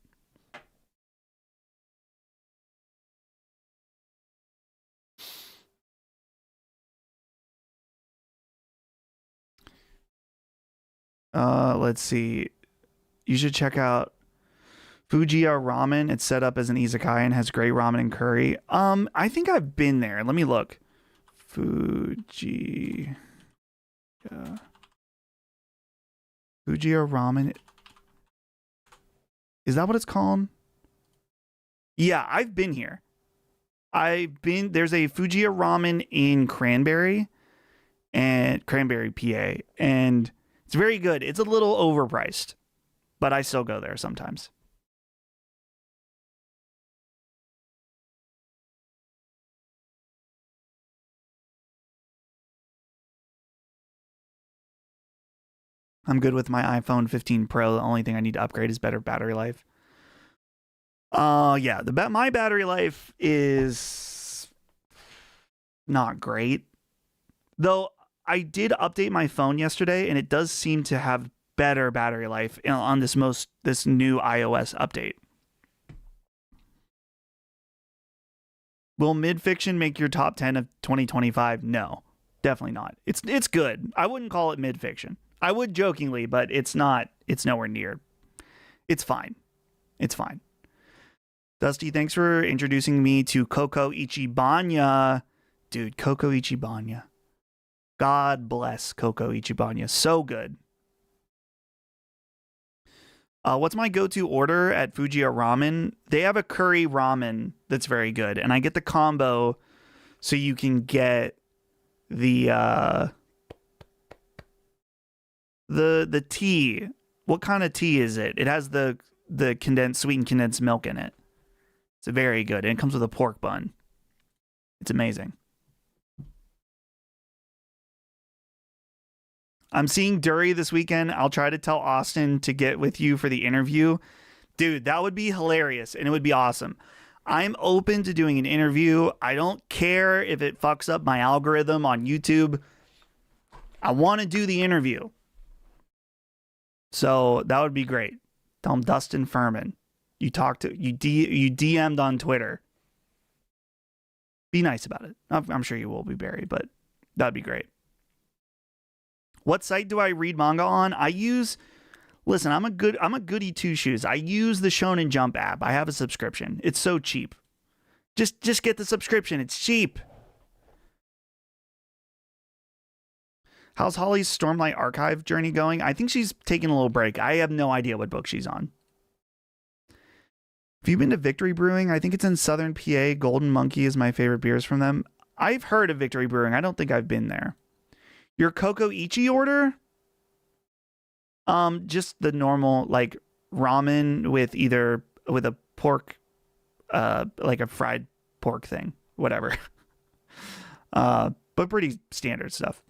Let's see. You should check out Fujiya Ramen. It's set up as an izakaya and has great ramen and curry. I think I've been there. Let me look. Fujiya Ramen. Is that what it's called? Yeah, I've been here. There's a Fujiya Ramen in Cranberry, PA, and it's very good. It's a little overpriced, but I still go there sometimes. I'm good with my iPhone 15 Pro. The only thing I need to upgrade is better battery life. Yeah, my battery life is not great. Though I did update my phone yesterday and it does seem to have better battery life on this new iOS update. Will mid-fiction make your top 10 of 2025? No, definitely not. It's good. I wouldn't call it mid-fiction. I would jokingly, but it's not. It's nowhere near. It's fine. It's fine. Dusty, thanks for introducing me to Coco Ichibanya. Dude, Coco Ichibanya. God bless Coco Ichibanya. So good. What's my go-to order at Fujiya Ramen? They have a curry ramen that's very good. And I get the combo so you can get the tea. What kind of tea is it? It has the sweetened condensed milk in it. It's very good. And it comes with a pork bun. It's amazing. I'm seeing Dury this weekend. I'll try to tell Austin to get with you for the interview. Dude, that would be hilarious and it would be awesome. I'm open to doing an interview. I don't care if it fucks up my algorithm on YouTube. I want to do the interview. So that would be great. Tell him Dustin Furman. You DM'd on Twitter. Be nice about it. I'm sure you will be, Barry, but that'd be great. What site do I read manga on? Listen, I'm a goody two shoes. I use the Shonen Jump app. I have a subscription. It's so cheap. Just get the subscription. It's cheap. How's Holly's Stormlight Archive journey going? I think she's taking a little break. I have no idea what book she's on. Have you been to Victory Brewing? I think it's in Southern PA. Golden Monkey is my favorite beers from them. I've heard of Victory Brewing. I don't think I've been there. Your Coco Ichi order? Just the normal like ramen with a pork, like a fried pork thing, whatever. But pretty standard stuff.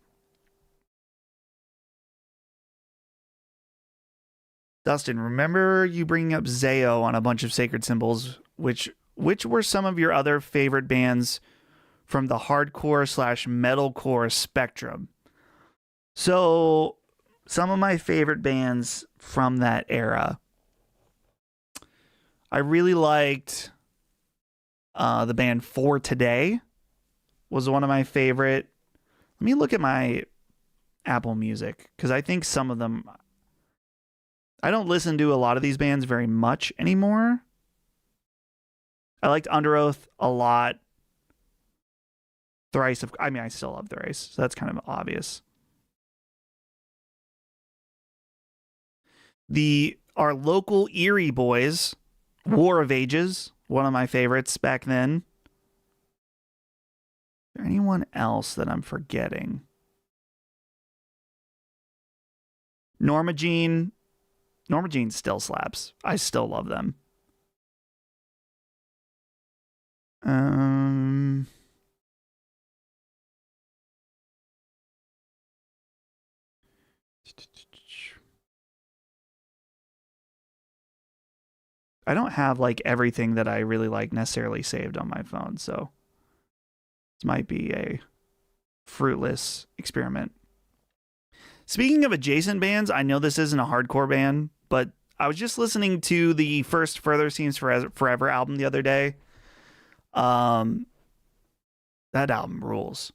Dustin, remember you bringing up Zayo on a bunch of Sacred Symbols, which were some of your other favorite bands from the hardcore/metalcore spectrum? So, some of my favorite bands from that era. I really liked the band For Today was one of my favorite. Let me look at my Apple Music because I think some of them. I don't listen to a lot of these bands very much anymore. I liked Underoath a lot. Thrice, I still love Thrice, so that's kind of obvious. Our local Erie boys, War of Ages, one of my favorites back then. Is there anyone else that I'm forgetting? Norma Jean. Norma Jean still slaps. I still love them. I don't have like everything that I really like necessarily saved on my phone, so this might be a fruitless experiment. Speaking of adjacent bands, I know this isn't a hardcore band, but I was just listening to the first Further Seems Forever album the other day. That album rules.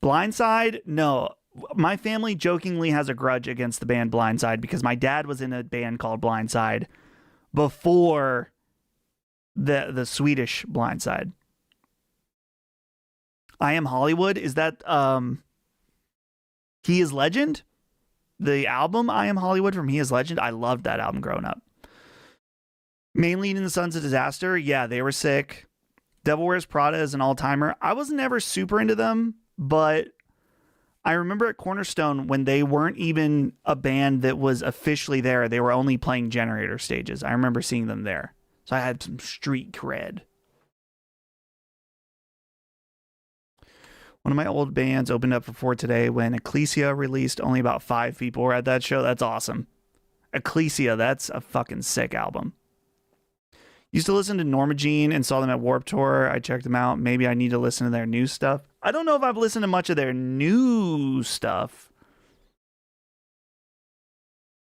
Blindside, no. My family jokingly has a grudge against the band Blindside because my dad was in a band called Blindside before the Swedish Blindside. I Am Hollywood, is that He Is Legend? The album I Am Hollywood from He Is Legend? I loved that album growing up. Main Lead in the Sons of Disaster, yeah, they were sick. Devil Wears Prada is an all-timer. I was never super into them, but I remember at Cornerstone when they weren't even a band that was officially there. They were only playing Generator stages. I remember seeing them there. So I had some street cred. One of my old bands opened up for today when Ecclesia released. Only about 5 people were at that show. That's awesome. Ecclesia, that's a fucking sick album. Used to listen to Norma Jean and saw them at Warped Tour. I checked them out. Maybe I need to listen to their new stuff. I don't know if I've listened to much of their new stuff.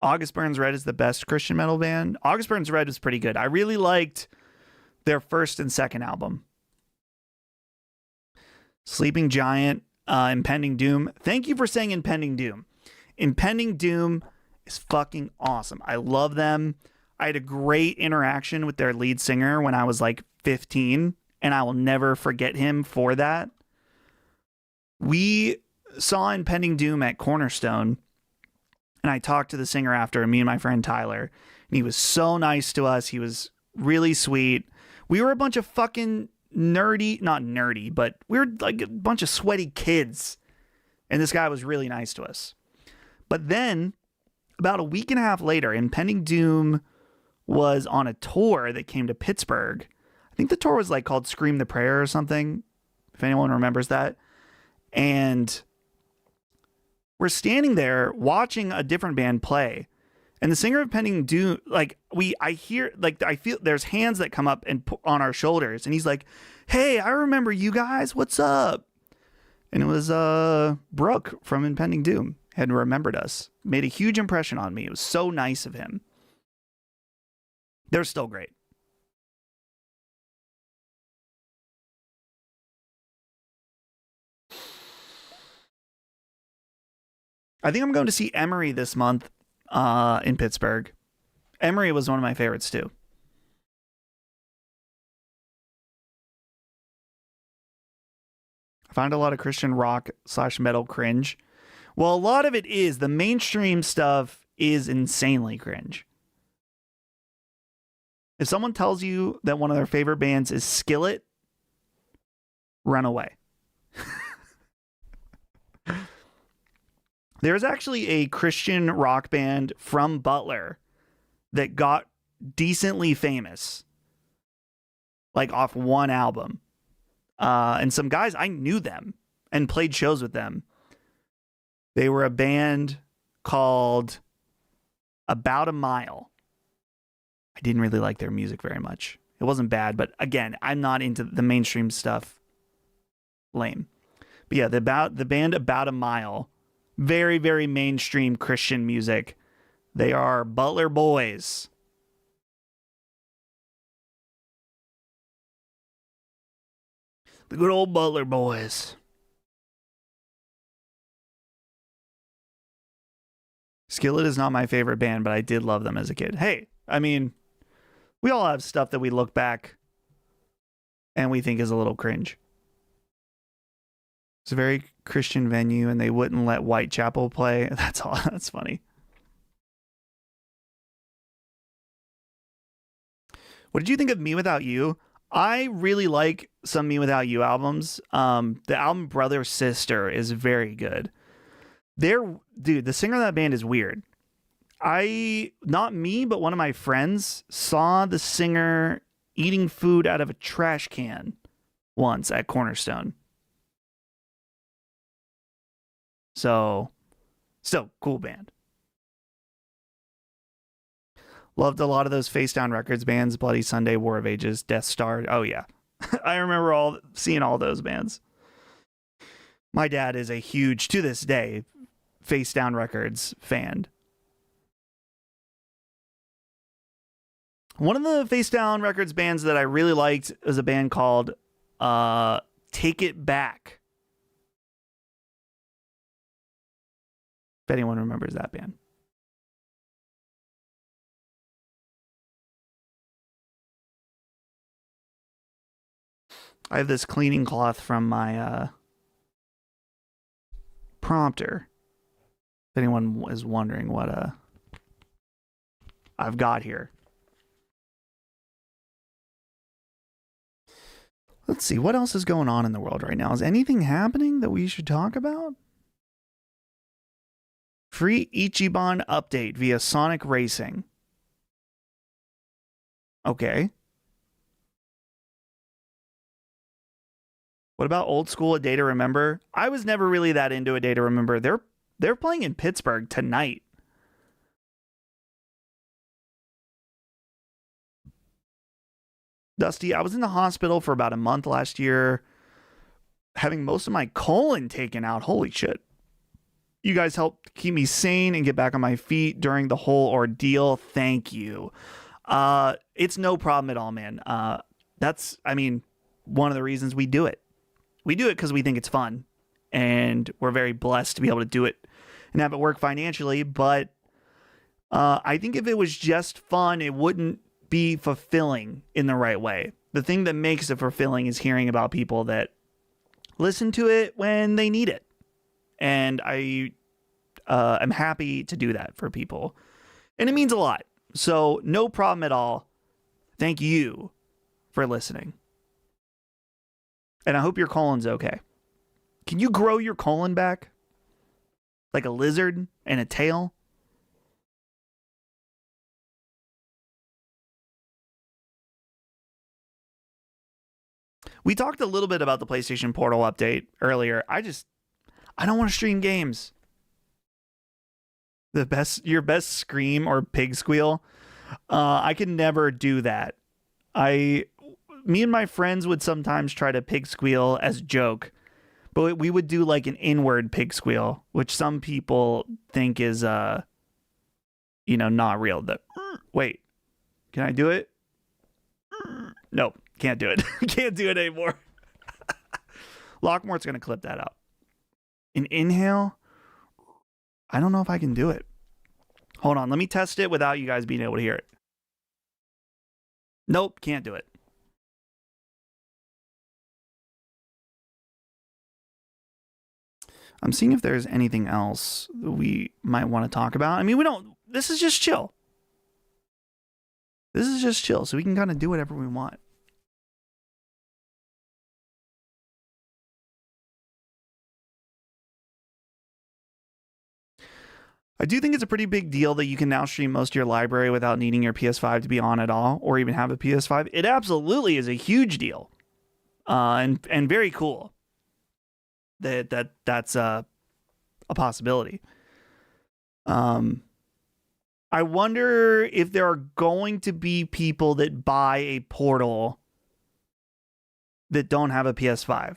August Burns Red is the best Christian metal band. August Burns Red was pretty good. I really liked their first and second album. Sleeping Giant, Impending Doom. Thank you for saying Impending Doom. Impending Doom is fucking awesome. I love them. I had a great interaction with their lead singer when I was like 15, and I will never forget him for that. We saw Impending Doom at Cornerstone, and I talked to the singer after, me and my friend Tyler, and he was so nice to us. He was really sweet. We were a bunch of fucking not nerdy, but we were like a bunch of sweaty kids, and this guy was really nice to us. But then, about a week and a half later, Impending Doom was on a tour that came to Pittsburgh. I think the tour was like called Scream the Prayer or something, if anyone remembers that. And we're standing there watching a different band play, and the singer of Impending Doom, I feel there's hands that come up and on our shoulders, and he's like, "Hey, I remember you guys. What's up?" And it was Brooke from Impending Doom had remembered us. Made a huge impression on me. It was so nice of him. They're still great. I think I'm going to see Emery this month in Pittsburgh. Emery was one of my favorites too. I find a lot of Christian rock / metal cringe. Well, a lot of it is. The mainstream stuff is insanely cringe. If someone tells you that one of their favorite bands is Skillet, run away. There's actually a Christian rock band from Butler that got decently famous, like off one album. And some guys, I knew them and played shows with them. They were a band called About a Mile. I didn't really like their music very much. It wasn't bad, but again, I'm not into the mainstream stuff. Lame. But yeah, the band About a Mile, very, very mainstream Christian music. They are Butler boys. The good old Butler boys. Skillet is not my favorite band, but I did love them as a kid. Hey, I mean, we all have stuff that we look back and we think is a little cringe. It's a very Christian venue and they wouldn't let Whitechapel play. That's all. That's funny. What did you think of Me Without You? I really like some Me Without You albums. The album Brother Sister is very good. Dude, the singer of that band is weird. Not me, but one of my friends saw the singer eating food out of a trash can once at Cornerstone. So, still, cool band. Loved a lot of those Face Down Records bands, Bloody Sunday, War of Ages, Death Star. Oh, yeah. I remember seeing all those bands. My dad is a huge, to this day, Face Down Records fan. One of the Face Down Records bands that I really liked was a band called Take It Back. If anyone remembers that band. I have this cleaning cloth from my prompter. If anyone is wondering what I've got here. Let's see, what else is going on in the world right now? Is anything happening that we should talk about? Free Ichiban update via Sonic Racing. Okay. What about old school A Day to Remember? I was never really that into A Day to Remember. They're playing in Pittsburgh tonight. Dusty, I was in the hospital for about a month last year, having most of my colon taken out. Holy shit. You guys helped keep me sane and get back on my feet during the whole ordeal. Thank you. It's no problem at all, man. That's one of the reasons we do it. We do it because we think it's fun, and we're very blessed to be able to do it and have it work financially. But I think if it was just fun, it wouldn't be fulfilling in the right way. The thing that makes it fulfilling is hearing about people that listen to it when they need it. And I am happy to do that for people. And it means a lot. So no problem at all. Thank you for listening. And I hope your colon's okay. Can you grow your colon back? Like a lizard and a tail? We talked a little bit about the PlayStation Portal update earlier. I don't want to stream games. Your best scream or pig squeal. I can never do that. Me and my friends would sometimes try to pig squeal as a joke, but we would do like an inward pig squeal, which some people think is, not real. Wait, can I do it? Nope, can't do it. Can't do it anymore. Lockmore's going to clip that out. An inhale? I don't know if I can do it. Hold on, let me test it without you guys being able to hear it. Nope, can't do it. I'm seeing if there's anything else that we might want to talk about. This is just chill. This is just chill, so we can kind of do whatever we want. I do think it's a pretty big deal that you can now stream most of your library without needing your PS5 to be on at all, or even have a PS5. It absolutely is a huge deal, and very cool. That's a possibility. I wonder if there are going to be people that buy a Portal that don't have a PS5.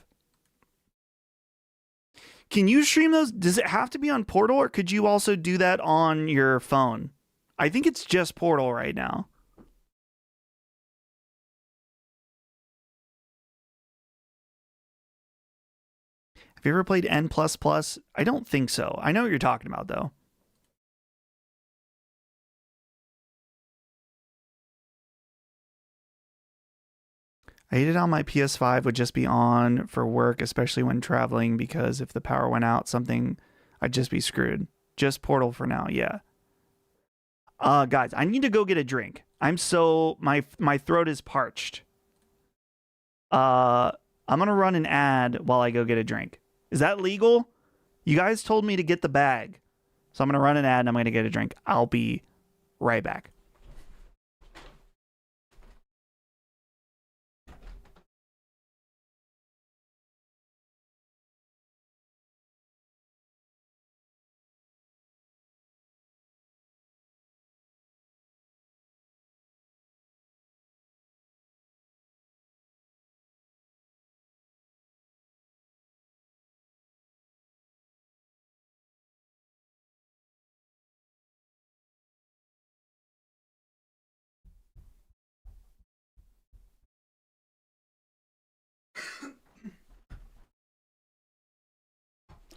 Can you stream those? Does it have to be on Portal, or could you also do that on your phone? I think it's just Portal right now. Have you ever played N++? I don't think so. I know what you're talking about, though. I hate it how my PS5 would just be on for work, especially when traveling, because if the power went out, I'd just be screwed. Just Portal for now, yeah. Guys, I need to go get a drink. My throat is parched. I'm gonna run an ad while I go get a drink. Is that legal? You guys told me to get the bag. So I'm gonna run an ad and I'm gonna get a drink. I'll be right back.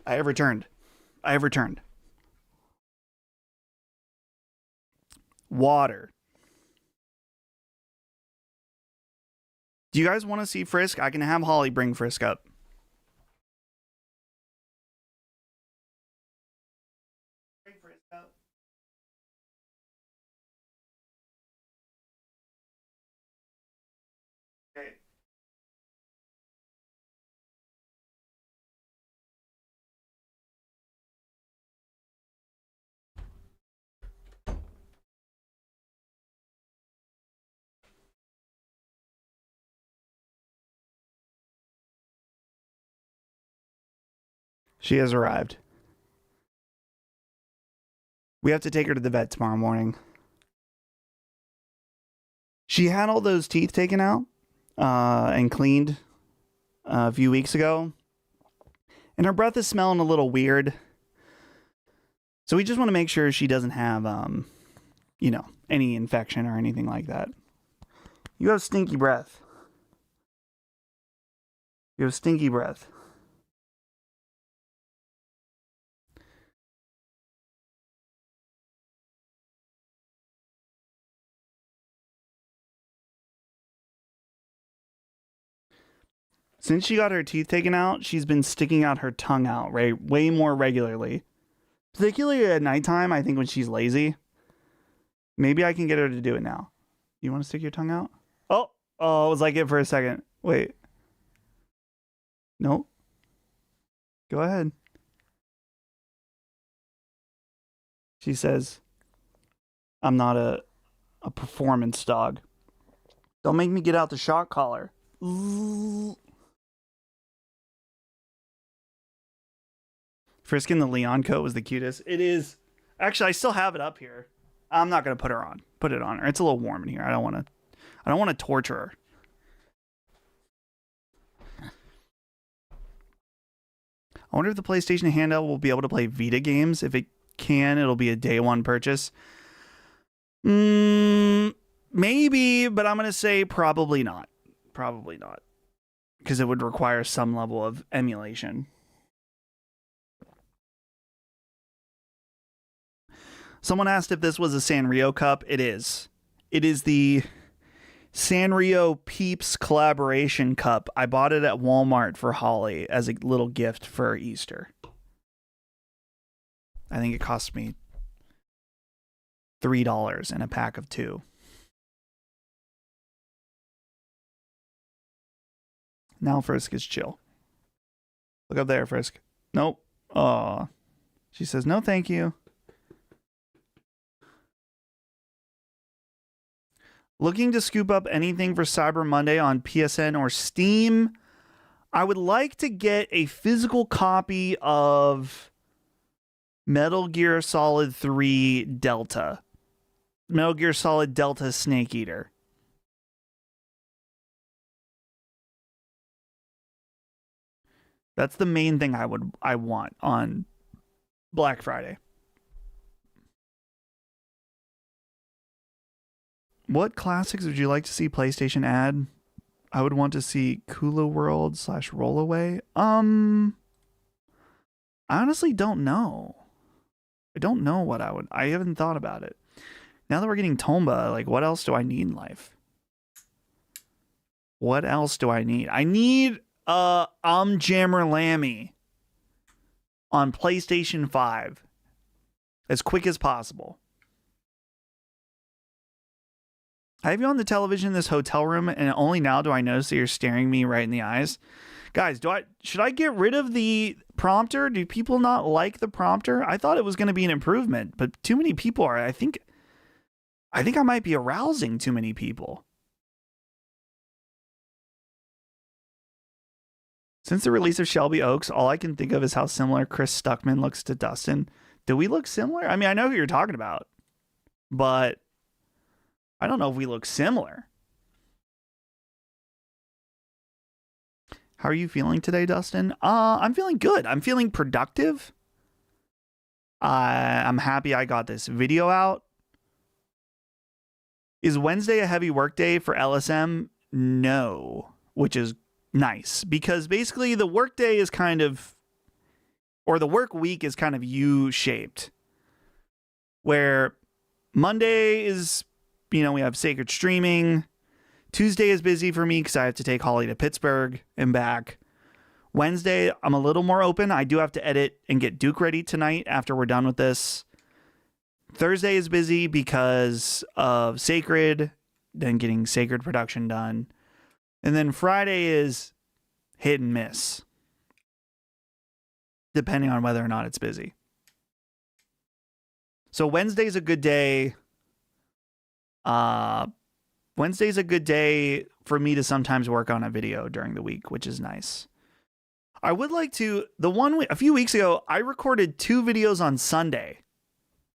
I have returned. Water. Do you guys want to see Frisk? I can have Holly bring Frisk up. Bring Frisk up. Okay. She has arrived. We have to take her to the vet tomorrow morning. She had all those teeth taken out and cleaned a few weeks ago. And her breath is smelling a little weird. So we just want to make sure she doesn't have, any infection or anything like that. You have stinky breath. You have stinky breath. Since she got her teeth taken out, she's been sticking out her tongue out way more regularly. Particularly at nighttime, I think when she's lazy. Maybe I can get her to do it now. You want to stick your tongue out? Oh, it was like it for a second. Wait. Nope. Go ahead. She says, I'm not a performance dog. Don't make me get out the shock collar. Frisk in the Leon coat was the cutest. It is. Actually, I still have it up here. I'm not gonna put it on her. It's a little warm in here. I don't want to torture her. I wonder if the PlayStation handheld will be able to play Vita games. If it can, it'll be a day one purchase. Maybe, but I'm gonna say probably not. Probably not, because it would require some level of emulation. Someone asked if this was a Sanrio cup. It is. It is the Sanrio Peeps collaboration cup. I bought it at Walmart for Holly as a little gift for Easter. I think it cost me $3 in a pack of 2. Now Frisk is chill. Look up there, Frisk. Nope. Oh. She says, no, thank you. Looking to scoop up anything for Cyber Monday on PSN or Steam? I would like to get a physical copy of Metal Gear Solid 3 Delta. Metal Gear Solid Delta Snake Eater. That's the main thing I want on Black Friday. What classics would you like to see PlayStation add? I would want to see Kula World / Rollaway. I honestly don't know. I don't know what I haven't thought about it. Now that we're getting Tomba, like, what else do I need in life? What else do I need? I need Jammer Lammy on PlayStation 5 as quick as possible. I have you on the television in this hotel room, and only now do I notice that you're staring me right in the eyes. Guys, should I get rid of the prompter? Do people not like the prompter? I thought it was going to be an improvement, but too many people are. I think I might be arousing too many people. Since the release of Shelby Oaks, all I can think of is how similar Chris Stuckman looks to Dustin. Do we look similar? I mean, I know who you're talking about, but I don't know if we look similar. How are you feeling today, Dustin? I'm feeling good. I'm feeling productive. I'm happy I got this video out. Is Wednesday a heavy work day for LSM? No, which is nice because basically the work day is kind of, or the work week is kind of U-shaped, where Monday is, we have Sacred streaming. Tuesday is busy for me because I have to take Holly to Pittsburgh and back. Wednesday, I'm a little more open. I do have to edit and get Duke ready tonight after we're done with this. Thursday is busy because of Sacred, then getting Sacred production done. And then Friday is hit and miss, depending on whether or not it's busy. So Wednesday's a good day. Wednesday's a good day for me to sometimes work on a video during the week, which is nice. I would like to, a few weeks ago, I recorded 2 videos on Sunday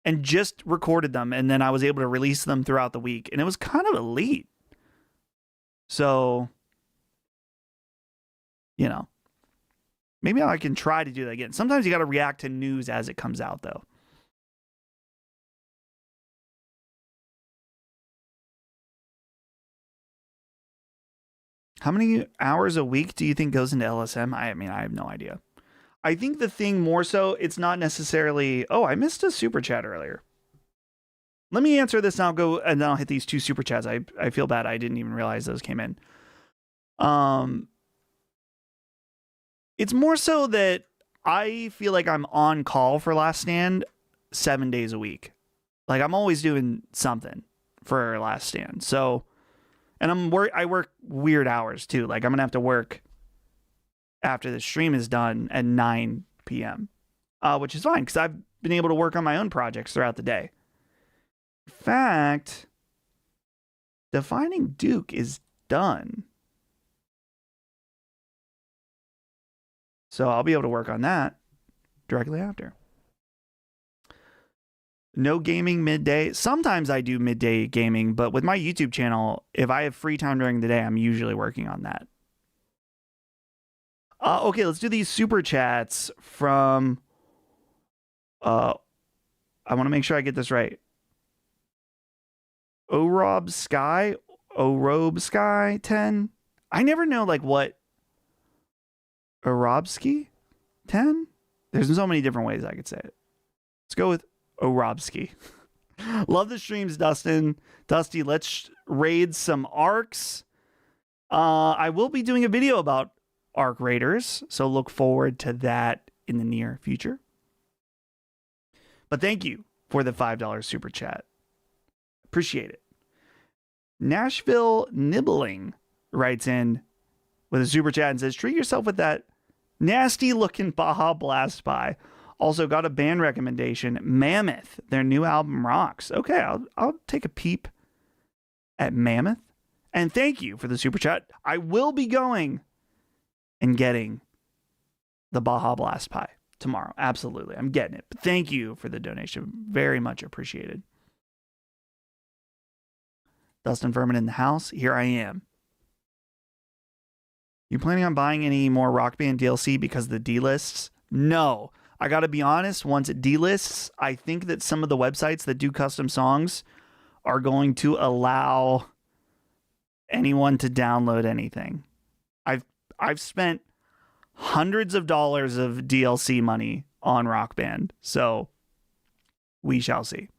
and just recorded them. And then I was able to release them throughout the week. And it was kind of elite. So, maybe I can try to do that again. Sometimes you got to react to news as it comes out, though. How many hours a week do you think goes into LSM? I mean, I have no idea. I think the thing more so, it's not necessarily, I missed a super chat earlier. Let me answer this and then I'll hit these 2 super chats. I feel bad. I didn't even realize those came in. It's more so that I feel like I'm on call for Last Stand 7 days a week. Like I'm always doing something for Last Stand. So, and I work weird hours too. Like I'm going to have to work after the stream is done at 9 p.m., which is fine because I've been able to work on my own projects throughout the day. In fact, Defining Duke is done. So I'll be able to work on that directly after. No gaming midday. Sometimes I do midday gaming, but with my YouTube channel, if I have free time during the day, I'm usually working on that. Okay, let's do these super chats from... I want to make sure I get this right. Orob Sky 10. I never know what Orobsky 10? There's so many different ways I could say it. Let's go with Orobsky. Love the streams, Dustin. Dusty, let's raid some arcs. I will be doing a video about Arc Raiders, so look forward to that in the near future. But thank you for the $5 super chat. Appreciate it. Nashville Nibbling writes in with a super chat and says, treat yourself with that nasty looking Baja Blast pie. Also got a band recommendation, Mammoth. Their new album rocks. Okay, I'll take a peep at Mammoth. And thank you for the super chat. I will be going and getting the Baja Blast pie tomorrow. Absolutely. I'm getting it. But thank you for the donation. Very much appreciated. Dustin Furman in the house. Here I am. You planning on buying any more Rock Band DLC because of the D-lists? No. I got to be honest, once it D-lists, I think that some of the websites that do custom songs are going to allow anyone to download anything. I've spent hundreds of dollars of DLC money on Rock Band, so we shall see.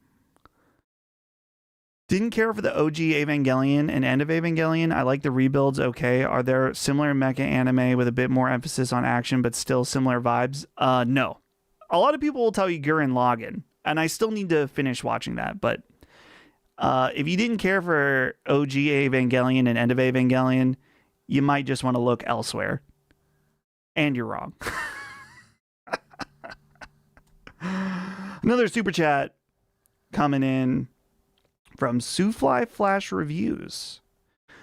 Didn't care for the OG Evangelion and End of Evangelion. I like the rebuilds okay. Are there similar mecha anime with a bit more emphasis on action but still similar vibes? No. A lot of people will tell you Gurren Lagann, and I still need to finish watching that, but If you didn't care for OG Evangelion and End of Evangelion, you might just want to look elsewhere. And you're wrong. Another super chat coming in from Soufly Flash Reviews.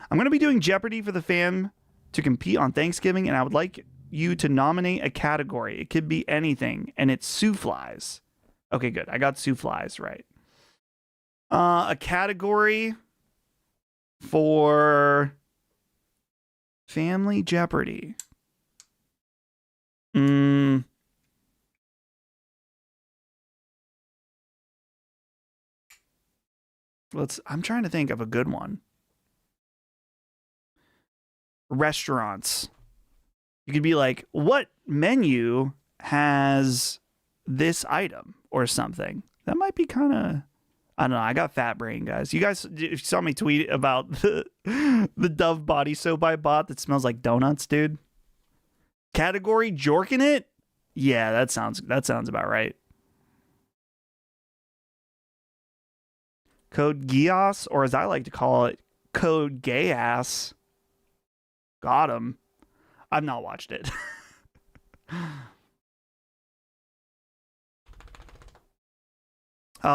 I'm going to be doing Jeopardy for the fam to compete on Thanksgiving, and I would like you to nominate a category. It could be anything, and it's Souflies. Okay, good. I got Souflies right. A category for Family Jeopardy. I'm trying to think of a good one. Restaurants. You could be like, what menu has this item or something? That might be kind of, I don't know. I got fat brain, guys. You guys, if you saw me tweet about the Dove body soap I bought that smells like donuts, dude. Category jorking it? Yeah, that sounds about right. Code Geass, or as I like to call it, Code Gay Ass. Got him. I've not watched it.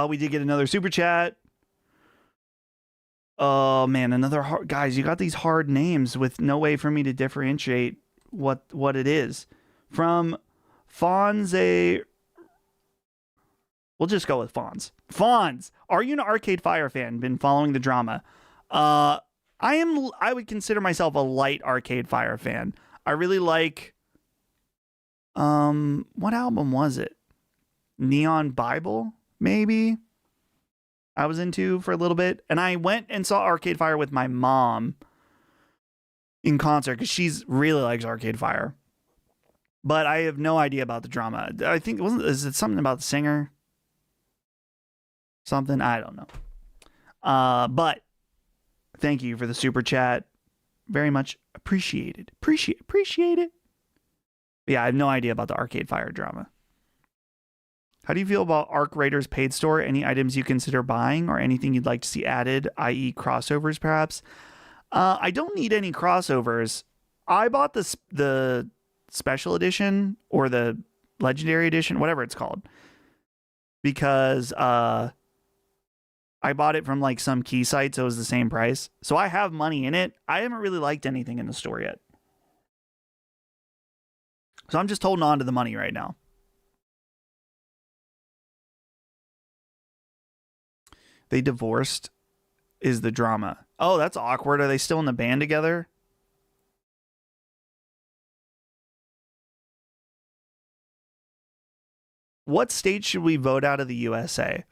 We did get another super chat. Oh man, another hard guys. You got these hard names with no way for me to differentiate what it is. From Fonze. We'll just go with Fonz. Fonz, are you an Arcade Fire fan? Been following the drama? I would consider myself a light Arcade Fire fan. I really like. What album was it? Neon Bible, maybe. I was into for a little bit, and I went and saw Arcade Fire with my mom in concert because she's really likes Arcade Fire. But I have no idea about the drama. I think is it something about the singer? Something I don't know. But thank you for the super chat. Very much appreciated. Appreciate it. But yeah, I have no idea about the Arcade Fire drama. How do you feel about Arc Raiders paid store? Any items you consider buying or anything you'd like to see added, i.e. crossovers perhaps? I don't need any crossovers. I bought the special edition or the legendary edition, whatever it's called, because I bought it from like some key site, so it was the same price. So I have money in it. I haven't really liked anything in the store yet. So I'm just holding on to the money right now. They divorced is the drama. Oh, that's awkward. Are they still in the band together? What state should we vote out of the USA?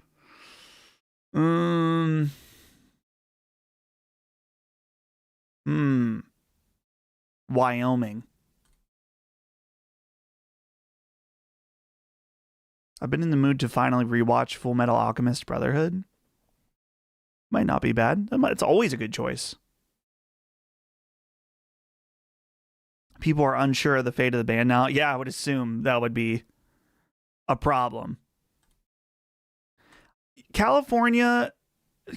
Wyoming. I've been in the mood to finally rewatch Full Metal Alchemist Brotherhood. Might not be bad. It's always a good choice. People are unsure of the fate of the band now. Yeah, I would assume that would be a problem. California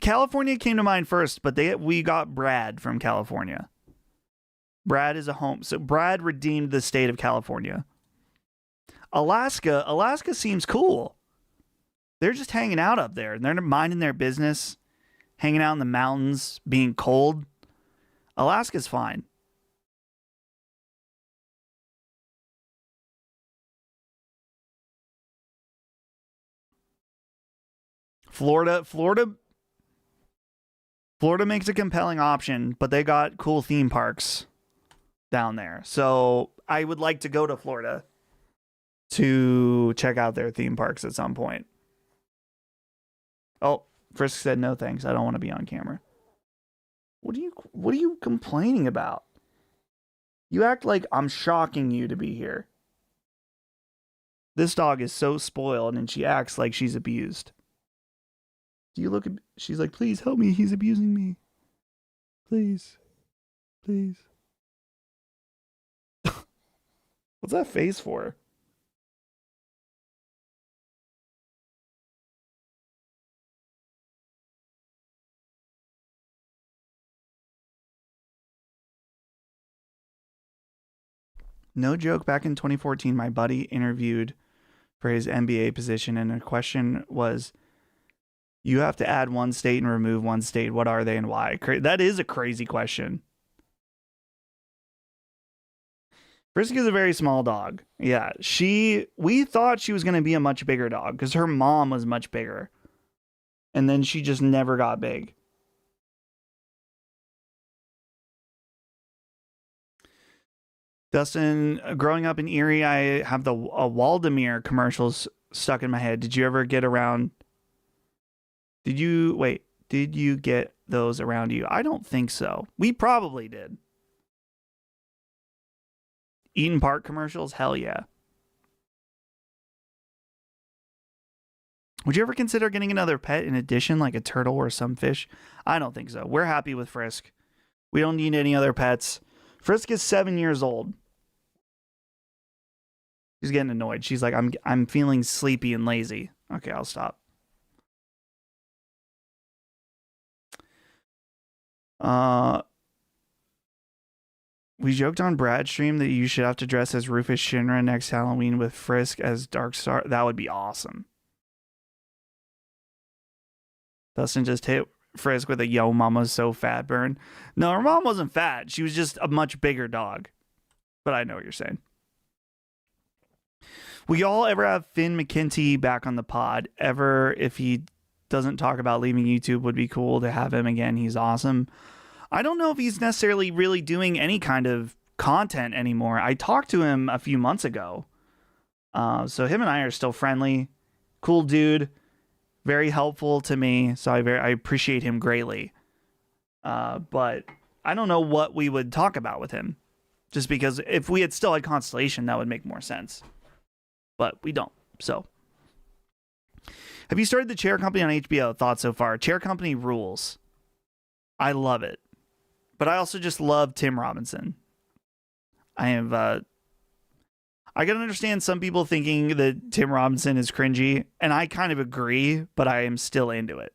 came to mind first, but we got Brad from California. Brad is a home. So Brad redeemed the state of California. Alaska seems cool. They're just hanging out up there. They're minding their business, hanging out in the mountains, being cold. Alaska's fine. Florida makes a compelling option, but they got cool theme parks down there. So I would like to go to Florida to check out their theme parks at some point. Oh, Frisk said no thanks. I don't want to be on camera. What are you complaining about? You act like I'm shocking you to be here. This dog is so spoiled and she acts like she's abused. Do you look at, she's like, please help me, he's abusing me. Please. What's that face for? No joke, back in 2014, my buddy interviewed for his MBA position, and the question was, you have to add one state and remove one state. What are they and why? That is a crazy question. Frisk is a very small dog. Yeah, we thought she was going to be a much bigger dog because her mom was much bigger. And then she just never got big. Dustin, growing up in Erie, I have the Waldemir commercials stuck in my head. Did you ever get around? Did you get those around you? I don't think so. We probably did. Eden Park commercials? Hell yeah. Would you ever consider getting another pet in addition, like a turtle or some fish? I don't think so. We're happy with Frisk. We don't need any other pets. Frisk is 7 years old. She's getting annoyed. She's like, I'm feeling sleepy and lazy. Okay, I'll stop. We joked on Brad's stream that you should have to dress as Rufus Shinra next Halloween with Frisk as Darkstar. That would be awesome. Dustin just hit Frisk with a "Yo, mama's so fat" burn. No, her mom wasn't fat. She was just a much bigger dog. But I know what you're saying. Will y'all ever have Finn McKenty back on the pod? Ever, if he doesn't talk about leaving YouTube, would be cool to have him again. He's awesome. I don't know if he's necessarily really doing any kind of content anymore. I talked to him a few months ago. So him and I are still friendly. Cool dude. Very helpful to me. So I appreciate him greatly. But I don't know what we would talk about with him. Just because if we had still had Constellation, that would make more sense. But we don't. So, have you started the Chair Company on HBO? Thoughts so far? Chair Company rules. I love it. But I also just love Tim Robinson. I can understand some people thinking that Tim Robinson is cringy, and I kind of agree, but I am still into it.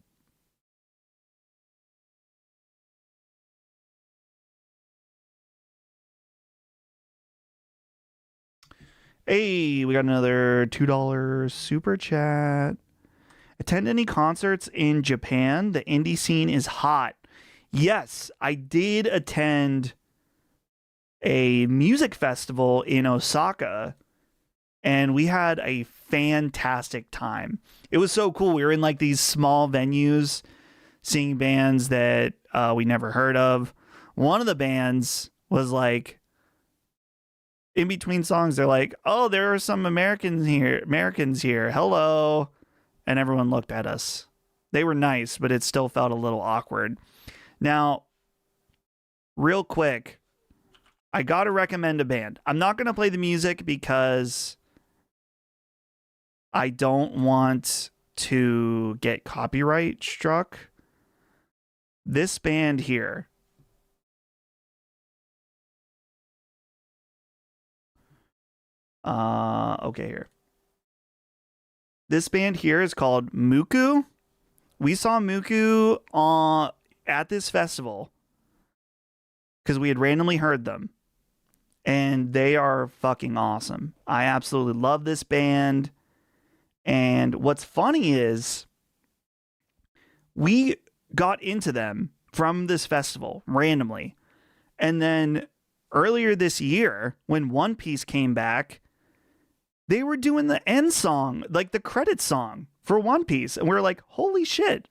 Hey, we got another $2 super chat. Attend any concerts in Japan? The indie scene is hot. Yes, I did attend a music festival in Osaka, and we had a fantastic time. It was so cool. We were in like these small venues seeing bands that we never heard of. One of the bands was like, in between songs, they're like, "Oh, there are some Americans here. Hello." And everyone looked at us. They were nice, but it still felt a little awkward. Now, real quick, I got to recommend a band. I'm not going to play the music because I don't want to get copyright struck. This band here. Okay, here. This band here is called Muku. We saw Muku at this festival because we had randomly heard them. And they are fucking awesome. I absolutely love this band. And what's funny is we got into them from this festival randomly. And then earlier this year, when One Piece came back, they were doing the end song, like the credit song for One Piece. And we were like, holy shit.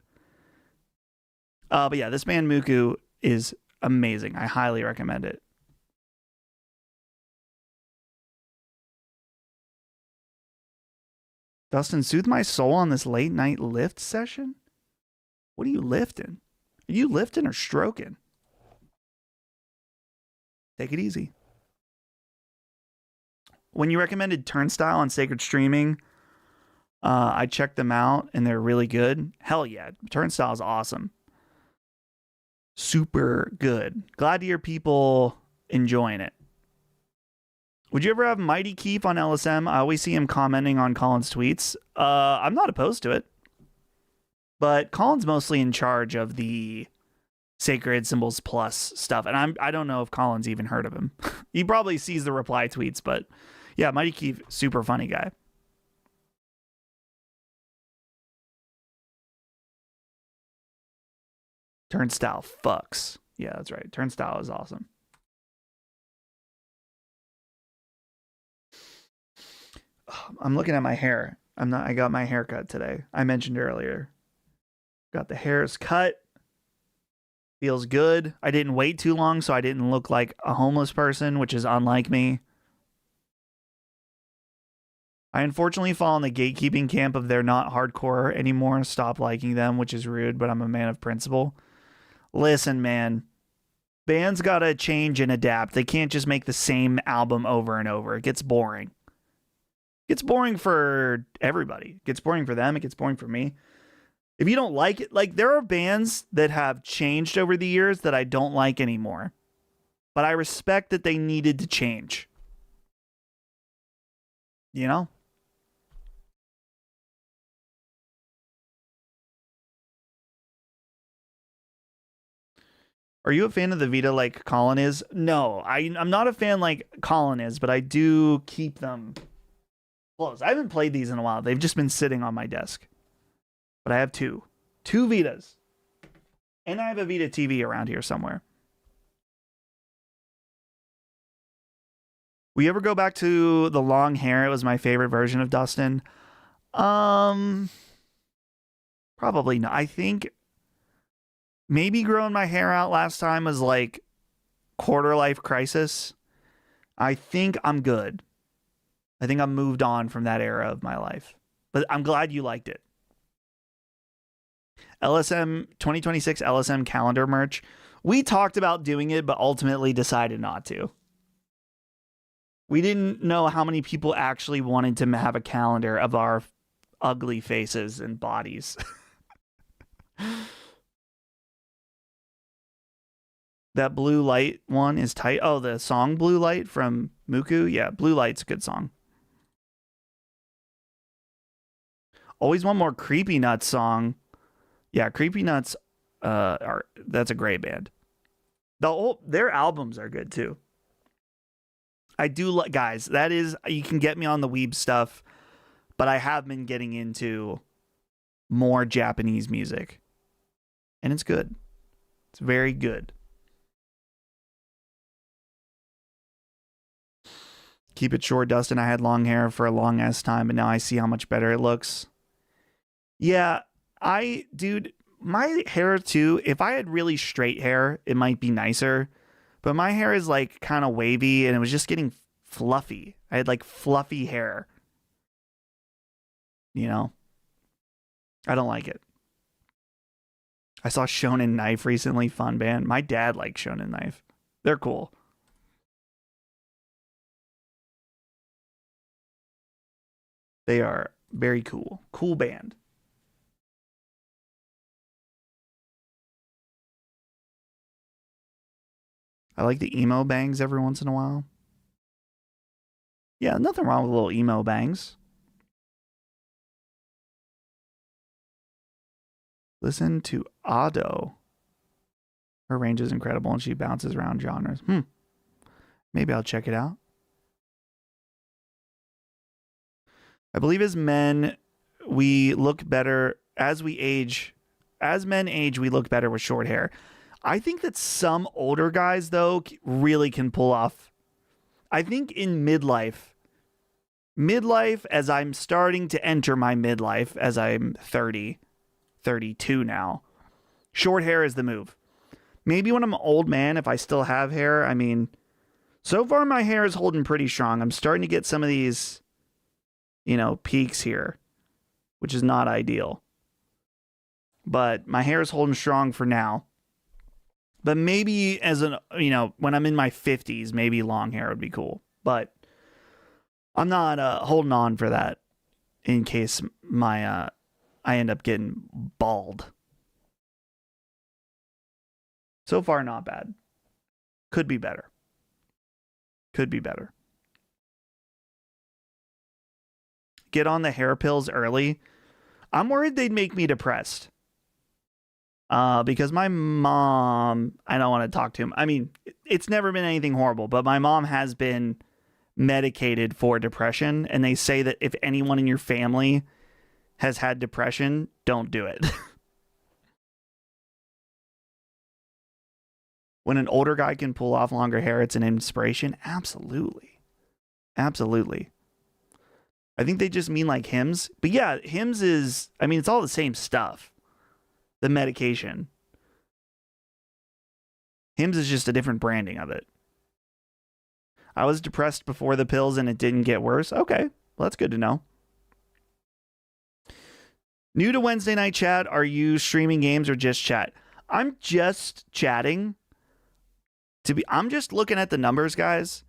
But yeah, this band Muku is amazing. I highly recommend it. Dustin, soothe my soul on this late night lift session? What are you lifting? Are you lifting or stroking? Take it easy. When you recommended Turnstile on Sacred Streaming, I checked them out and they're really good. Hell yeah. Turnstile is awesome. Super good. Glad to hear people enjoying it. Would you ever have Mighty Keith on LSM? I always see him commenting on Colin's tweets. I'm not opposed to it. But Colin's mostly in charge of the Sacred Symbols Plus stuff. And I don't know if Colin's even heard of him. He probably sees the reply tweets, but yeah, Mighty Keith, super funny guy. Turnstile fucks. Yeah, that's right. Turnstile is awesome. I'm looking at my hair. I got my hair cut today. I mentioned earlier. Got the hairs cut. Feels good. I didn't wait too long, so I didn't look like a homeless person, which is unlike me. I unfortunately fall in the gatekeeping camp of they're not hardcore anymore. Stop liking them, which is rude, but I'm a man of principle. Listen, man. Bands gotta change and adapt. They can't just make the same album over and over. It gets boring. It gets boring for everybody. It gets boring for them. It gets boring for me. If you don't like it, like there are bands that have changed over the years that I don't like anymore. But I respect that they needed to change. You know? Are you a fan of the Vita like Colin is? No, I'm not a fan like Colin is, but I do keep them close. I haven't played these in a while. They've just been sitting on my desk. But I have two Vitas. And I have a Vita TV around here somewhere. We ever go back to the long hair? It was my favorite version of Dustin. Probably not. I think maybe growing my hair out last time was like quarter life crisis. I think I'm good. I think I'm moved on from that era of my life. But I'm glad you liked it. LSM 2026 LSM calendar merch. We talked about doing it, but ultimately decided not to. We didn't know how many people actually wanted to have a calendar of our ugly faces and bodies. That Blue Light one is tight. Oh, the song Blue Light from Muku? Yeah, Blue Light's a good song. Always one more Creepy Nuts song. Yeah, Creepy Nuts that's a great band. Their albums are good too. I do like, guys, that is, you can get me on the weeb stuff, but I have been getting into more Japanese music. And it's good. It's very good. Keep it short, Dustin. I had long hair for a long ass time, but now I see how much better it looks. Yeah, dude, my hair too, if I had really straight hair, it might be nicer. But my hair is like kind of wavy and it was just getting fluffy. I had like fluffy hair. You know? I don't like it. I saw Shonen Knife recently, fun band. My dad likes Shonen Knife. They're cool. They are very cool. Cool band. I like the emo bangs every once in a while. Yeah, nothing wrong with little emo bangs. Listen to Ado. Her range is incredible and she bounces around genres. Maybe I'll check it out. I believe as men, we look better as we age. As men age, we look better with short hair. I think that some older guys, though, really can pull off. I think in midlife, as I'm starting to enter my midlife, as I'm 30, 32 now, short hair is the move. Maybe when I'm an old man, if I still have hair, I mean, so far my hair is holding pretty strong. I'm starting to get some of these, peaks here, which is not ideal. But my hair is holding strong for now. But maybe when I'm in my 50s, maybe long hair would be cool. But I'm not holding on for that in case I end up getting bald. So far, not bad. Could be better. Get on the hair pills early. I'm worried they'd make me depressed. because my mom, I don't want to talk to him. I mean, it's never been anything horrible, but my mom has been medicated for depression. And they say that if anyone in your family has had depression, don't do it. When an older guy can pull off longer hair, it's an inspiration. Absolutely. Absolutely. I think they just mean like Hims. But yeah, Hims is, I mean, it's all the same stuff. The medication. Hims is just a different branding of it. I was depressed before the pills and it didn't get worse. Okay, well, that's good to know. New to Wednesday night chat, are you streaming games or just chat? I'm just chatting. I'm just looking at the numbers, guys.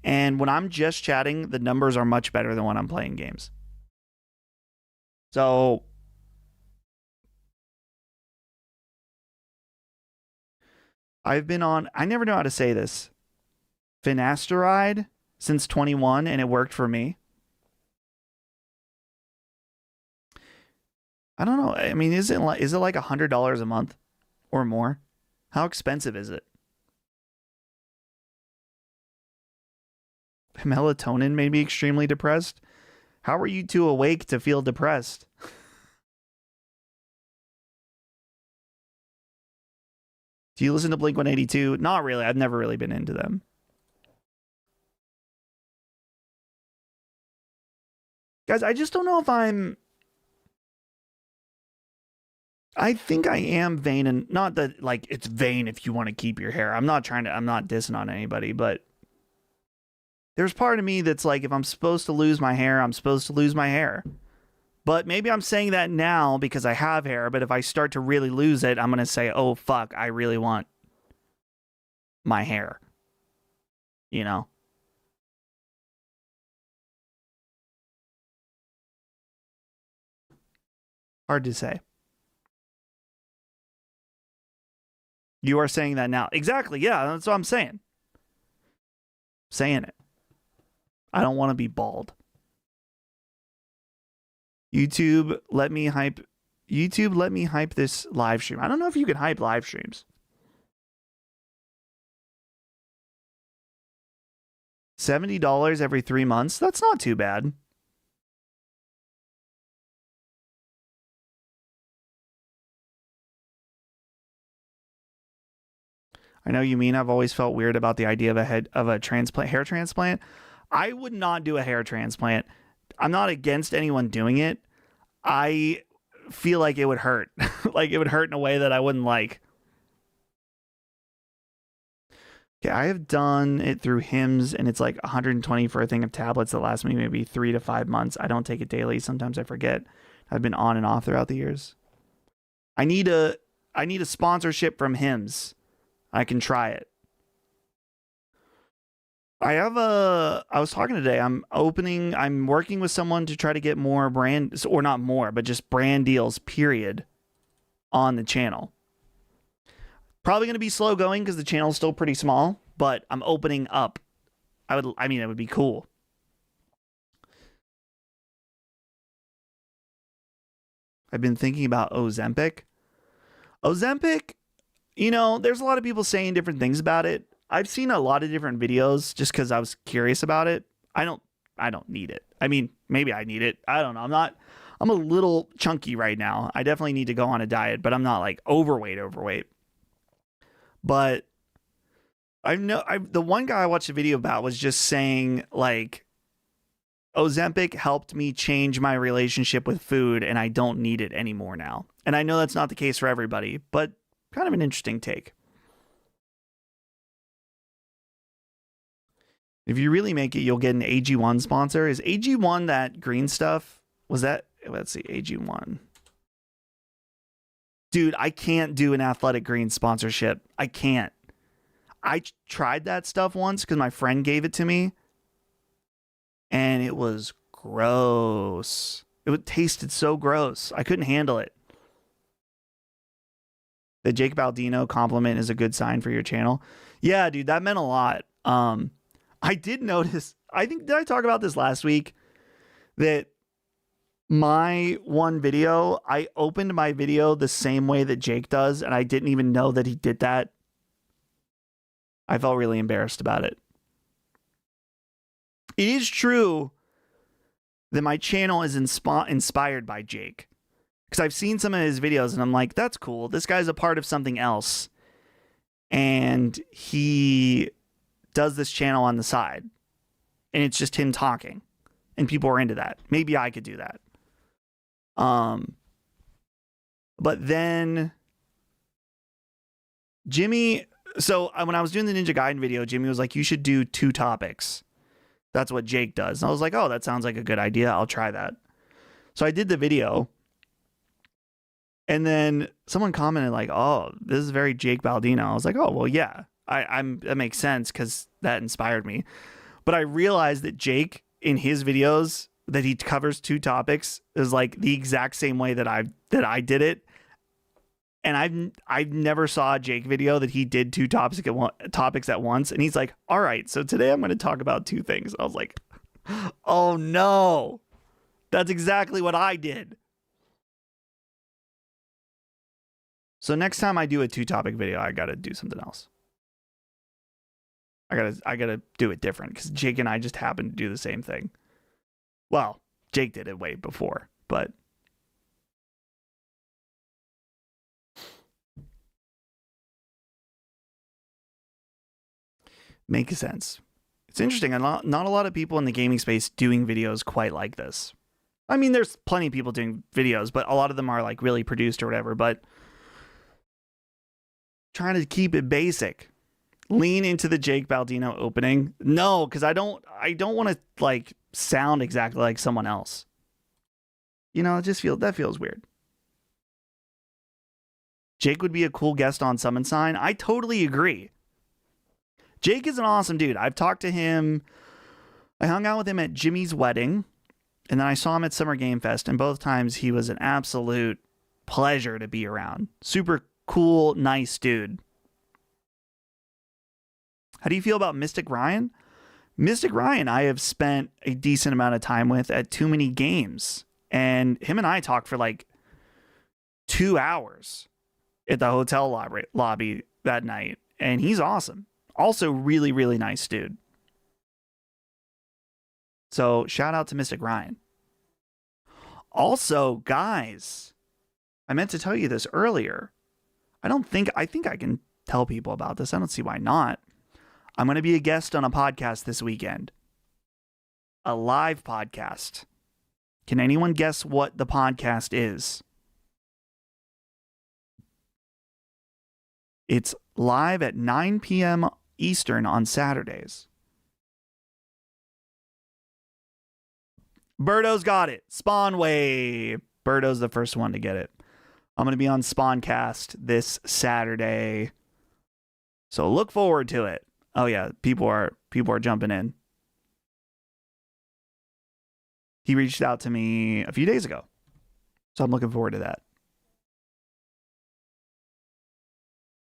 And when I'm just chatting, the numbers are much better than when I'm playing games. So I've been on, I never know how to say this, finasteride since 21, and it worked for me. I don't know. I mean, is it like $100 a month or more? How expensive is it? Melatonin made me extremely depressed. How are you too awake to feel depressed? Do you listen to Blink-182? Not really. I've never really been into them. Guys, I just don't know if I think I am vain, and not that like it's vain if you want to keep your hair. I'm not dissing on anybody, but there's part of me that's like, if I'm supposed to lose my hair, I'm supposed to lose my hair. But maybe I'm saying that now because I have hair, but if I start to really lose it, I'm going to say, oh, fuck, I really want my hair. You know? Hard to say. You are saying that now. Exactly. Yeah, that's what I'm saying. Saying it. I don't want to be bald. YouTube, let me hype this live stream. I don't know if you can hype live streams. $70 every 3 months. That's not too bad. I know you mean I've always felt weird about the idea of hair transplant. I would not do a hair transplant. I'm not against anyone doing it. I feel like it would hurt. Like it would hurt in a way that I wouldn't like. Okay, I have done it through Hims, and it's like $120 for a thing of tablets that last me maybe 3 to 5 months. I don't take it daily. Sometimes I forget. I've been on and off throughout the years. I need a sponsorship from Hims. I can try it. I was talking today. I'm working with someone to try to get more brand, or not more, but just brand deals, period, on the channel. Probably going to be slow going because the channel's still pretty small, but I'm opening up. It would be cool. I've been thinking about Ozempic. You know, there's a lot of people saying different things about it. I've seen a lot of different videos just because I was curious about it. I don't need it. I mean, maybe I need it. I don't know. I'm a little chunky right now. I definitely need to go on a diet, but I'm not like overweight. But the one guy I watched a video about was just saying like, Ozempic helped me change my relationship with food and I don't need it anymore now. And I know that's not the case for everybody, but kind of an interesting take. If you really make it, you'll get an AG1 sponsor. Is AG1 that green stuff? Was that, let's see, AG1. Dude, I can't do an Athletic Greens sponsorship. I can't. I tried that stuff once because my friend gave it to me. And it was gross. It tasted so gross. I couldn't handle it. The Jake Baldino compliment is a good sign for your channel. Yeah, dude, that meant a lot. I did notice, did I talk about this last week? That My one video, I opened my video the same way that Jake does, and I didn't even know that he did that. I felt really embarrassed about it. It is true that my channel is inspired by Jake, because I've seen some of his videos and I'm like, that's cool. This guy's a part of something else. And he does this channel on the side. And it's just him talking. And people are into that. Maybe I could do that. But then Jimmy, so when I was doing the Ninja Gaiden video, Jimmy was like, you should do 2 topics. That's what Jake does. And I was like, oh, that sounds like a good idea. I'll try that. So I did the video. And then someone commented like, oh, this is very Jake Baldino. I was like, oh, well, yeah, that makes sense because that inspired me. But I realized that Jake in his videos that he covers 2 topics is like the exact same way that I did it. And I've never saw a Jake video that he did 2 topics at once. And he's like, all right, so today I'm going to talk about 2 things. I was like, oh no, that's exactly what I did. So next time I do a 2-topic video, I got to do something else. I gotta do it different because Jake and I just happened to do the same thing. Well, Jake did it way before, but makes sense. It's interesting. Not a lot of people in the gaming space doing videos quite like this. I mean, there's plenty of people doing videos, but a lot of them are like really produced or whatever, but trying to keep it basic. Lean into the Jake Baldino opening. No, because I don't want to like sound exactly like someone else. You know, that feels weird. Jake would be a cool guest on Summon Sign. I totally agree. Jake is an awesome dude. I've talked to him. I hung out with him at Jimmy's wedding, and then I saw him at Summer Game Fest, and both times he was an absolute pleasure to be around. Super cool, nice dude. How do you feel about Mystic Ryan? Mystic Ryan, I have spent a decent amount of time with at Too Many Games. And him and I talked for like 2 hours at the hotel lobby that night. And he's awesome. Also, really, really nice dude. So, shout out to Mystic Ryan. Also, guys, I meant to tell you this earlier. I think I can tell people about this. I don't see why not. I'm going to be a guest on a podcast this weekend. A live podcast. Can anyone guess what the podcast is? It's live at 9 p.m. Eastern on Saturdays. Birdo's got it. Spawnwave. Birdo's the first one to get it. I'm going to be on Spawncast this Saturday. So look forward to it. Oh yeah, people are jumping in. He reached out to me a few days ago. So I'm looking forward to that.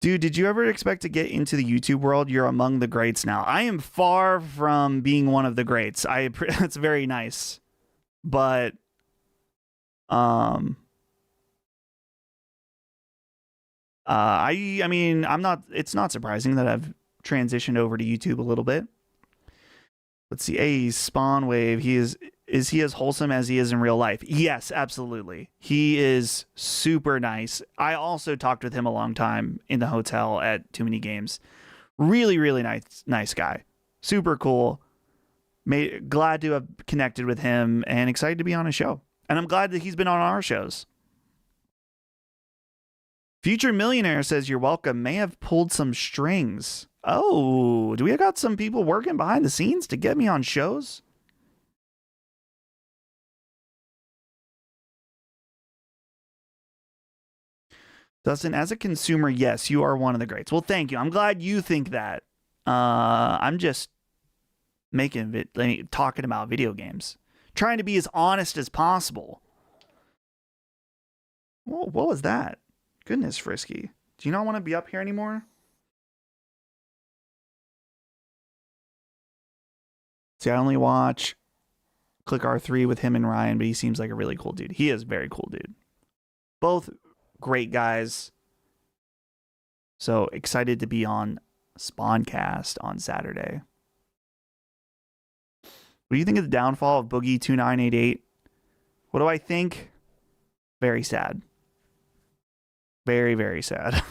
Dude, did you ever expect to get into the YouTube world? You're among the greats now. I am far from being one of the greats. That's very nice. But I mean, it's not surprising that I've transitioned over to YouTube a little bit. Let's see. Hey, Spawnwave. Is he as wholesome as he is in real life? Yes, absolutely. He is super nice. I also talked with him a long time in the hotel at Too Many Games. Really, really nice guy. Super cool. Glad to have connected with him and excited to be on a show. And I'm glad that he's been on our shows. Future Millionaire says you're welcome. May have pulled some strings. Oh, do we got some people working behind the scenes to get me on shows? Dustin, as a consumer, yes, you are one of the greats. Well, thank you. I'm glad you think that. I'm just talking about video games. Trying to be as honest as possible. Whoa, what was that? Goodness, Frisky. Do you not want to be up here anymore? See, I only watch click R3 with him and Ryan, but he seems like a really cool dude. He is a very cool dude. Both great guys. So excited to be on Spawncast on Saturday. What do you think of the downfall of Boogie2988? What do I think? Very sad. Very, very sad.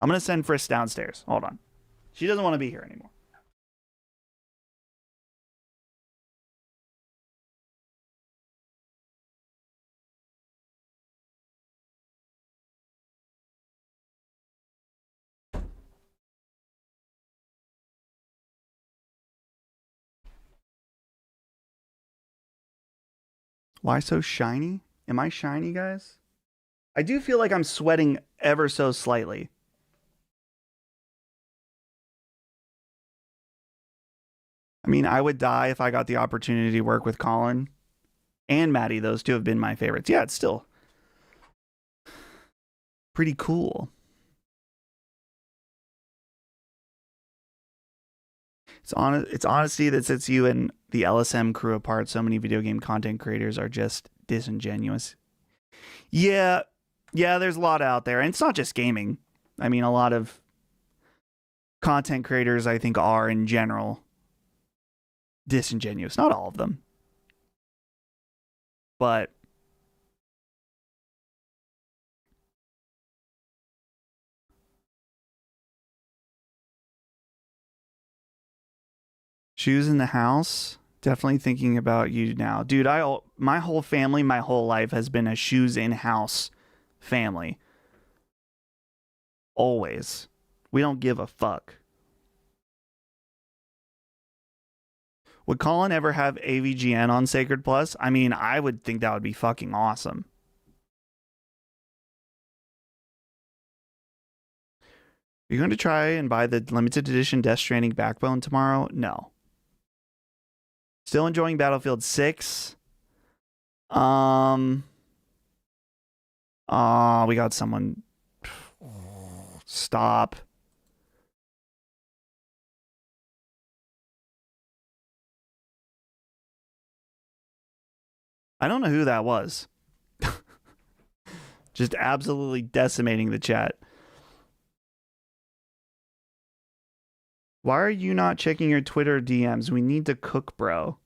I'm going to send Frisk downstairs. Hold on. She doesn't want to be here anymore. Why so shiny? Am I shiny, guys? I do feel like I'm sweating ever so slightly. I mean, I would die if I got the opportunity to work with Colin and Maddie. Those two have been my favorites. Yeah, it's still pretty cool. It's honesty that sets you and the LSM crew apart. So many video game content creators are just disingenuous. Yeah, there's a lot out there. And it's not just gaming. I mean, a lot of content creators, I think, are in general disingenuous. Not all of them. But shoes in the house. Definitely thinking about you now. Dude, my whole family, my whole life has been a shoes in house family. Always. We don't give a fuck. Would Colin ever have AVGN on Sacred Plus? I mean, I would think that would be fucking awesome. Are you going to try and buy the limited edition Death Stranding Backbone tomorrow? No. Still enjoying Battlefield 6. We got someone. Stop. I don't know who that was. Just absolutely decimating the chat. Why are you not checking your Twitter DMs? We need to cook, bro.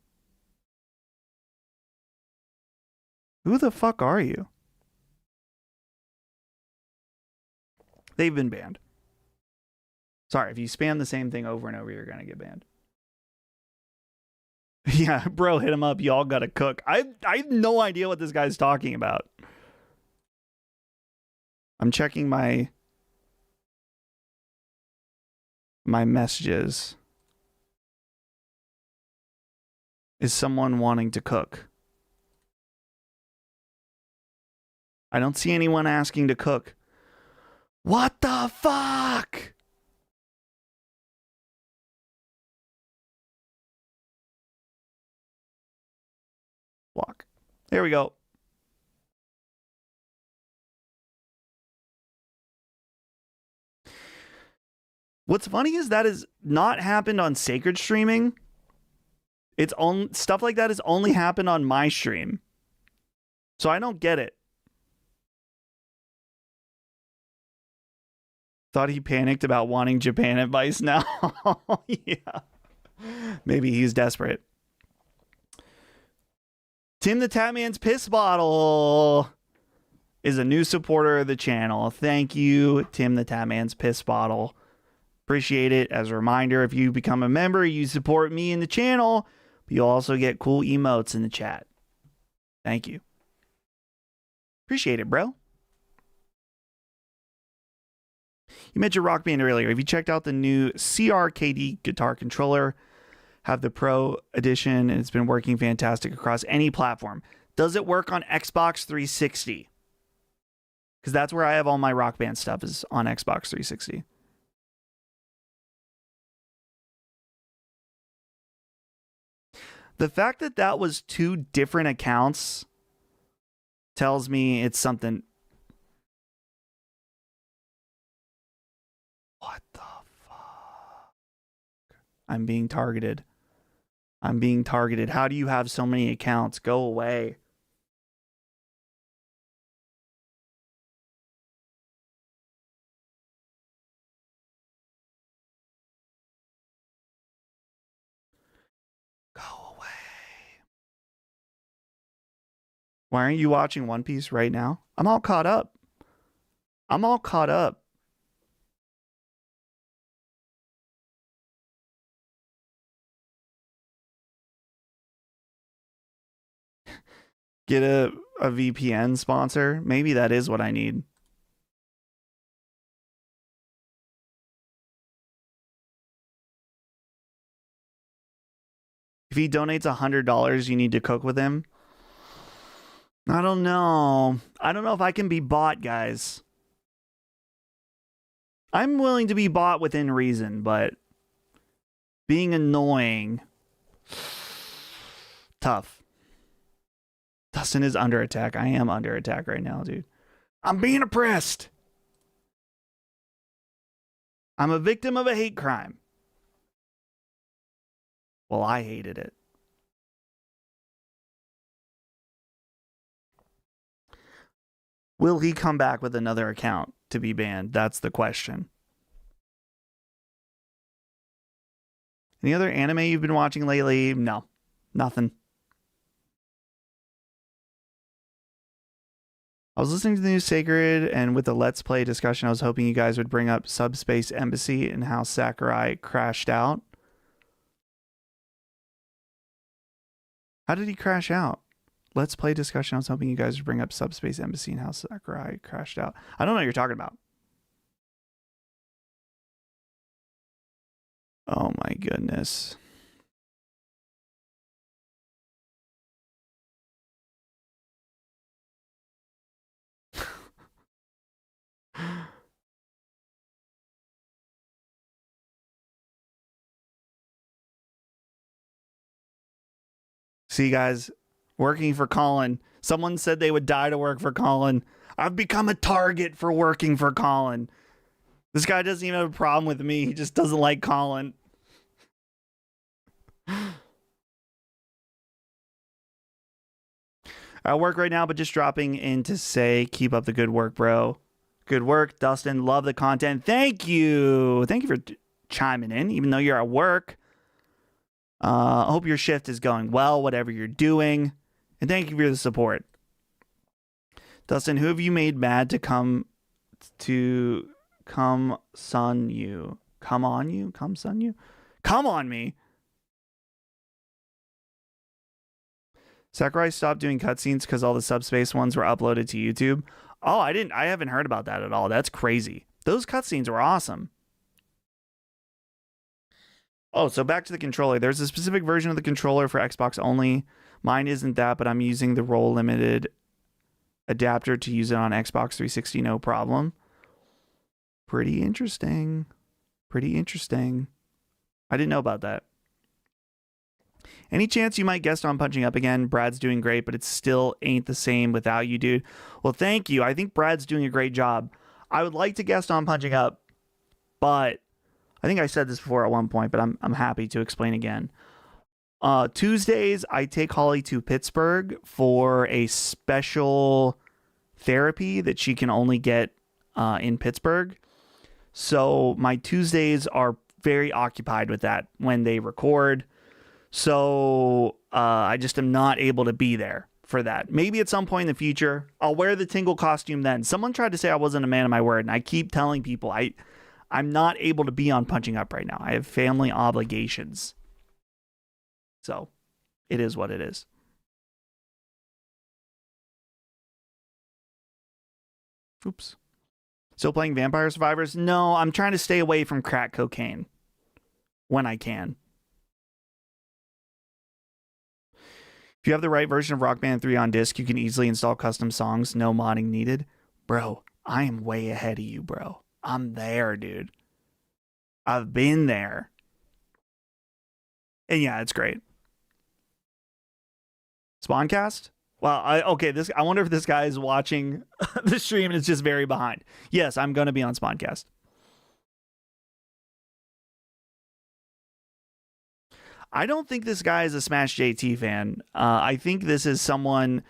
Who the fuck are you? They've been banned. Sorry, if you spam the same thing over and over, you're gonna get banned. Yeah, bro, hit him up. Y'all gotta cook. I have no idea what this guy's talking about. I'm checking my messages. Is someone wanting to cook? I don't see anyone asking to cook. What the fuck? Block. There we go. What's funny is that has not happened on Sacred streaming. It's on stuff like that has only happened on my stream. So I don't get it. Thought he panicked about wanting Japan advice now. Yeah. Maybe he's desperate. Tim the Tatman's Piss Bottle is a new supporter of the channel. Thank you, Tim the Tatman's Piss Bottle. Appreciate it. As a reminder, if you become a member, you support me in the channel, but you also get cool emotes in the chat. Thank you. Appreciate it, bro. You mentioned Rock Band earlier. Have you checked out the new CRKD guitar controller? Have the Pro Edition, and it's been working fantastic across any platform. Does it work on Xbox 360? Because that's where I have all my Rock Band stuff, is on Xbox 360. The fact that that was 2 different accounts tells me it's something. What the fuck? I'm being targeted. I'm being targeted. How do you have so many accounts? Go away. Go away. Why aren't you watching One Piece right now? I'm all caught up. I'm all caught up. Get a VPN sponsor. Maybe that is what I need. If he donates $100, you need to cook with him. I don't know. I don't know if I can be bought, guys. I'm willing to be bought within reason, but being annoying, tough. Dustin is under attack. I am under attack right now, dude. I'm being oppressed. I'm a victim of a hate crime. Well, I hated it. Will he come back with another account to be banned? That's the question. Any other anime you've been watching lately? No, nothing. I was listening to the new Sacred, and with the Let's Play discussion, I was hoping you guys would bring up Subspace Embassy and how Sakurai crashed out. How did he crash out? Let's Play discussion. I was hoping you guys would bring up Subspace Embassy and how Sakurai crashed out. I don't know what you're talking about. Oh my goodness. See, guys, working for Colin. Someone said they would die to work for Colin. I've become a target for working for Colin. This guy doesn't even have a problem with me. He just doesn't like Colin. I work right now, but just dropping in to say, keep up the good work, bro. Good work, Dustin. Love the content. Thank you. Thank you for chiming in, even though you're at work. I hope your shift is going well, whatever you're doing. And thank you for the support. Dustin, who have you made mad to come sun you? Come on you? Come sun you? Come on me. Sakurai stopped doing cutscenes because all the Subspace ones were uploaded to YouTube. Oh, I haven't heard about that at all. That's crazy. Those cutscenes were awesome. Oh, so back to the controller. There's a specific version of the controller for Xbox only. Mine isn't that, but I'm using the roll limited adapter to use it on Xbox 360, no problem. Pretty interesting. Pretty interesting. I didn't know about that. Any chance you might guest on Punching Up again? Brad's doing great, but it still ain't the same without you, dude. Well, thank you. I think Brad's doing a great job. I would like to guest on Punching Up, but I think I said this before at one point, but I'm happy to explain again. Tuesdays, I take Holly to Pittsburgh for a special therapy that she can only get in Pittsburgh. So my Tuesdays are very occupied with that when they record. So I just am not able to be there for that. Maybe at some point in the future, I'll wear the Tingle costume then. Someone tried to say I wasn't a man of my word, and I keep telling people I'm not able to be on Punching Up right now. I have family obligations. So it is what it is. Oops. Still playing Vampire Survivors? No, I'm trying to stay away from crack cocaine when I can. If you have the right version of Rock Band 3 on disc, you can easily install custom songs, no modding needed. Bro, I am way ahead of you, bro. I'm there, dude. I've been there. And yeah, it's great. Spawncast? Well, I wonder if this guy is watching the stream and is just very behind. Yes, I'm going to be on Spawncast. I don't think this guy is a Smash JT fan. I think this is someone.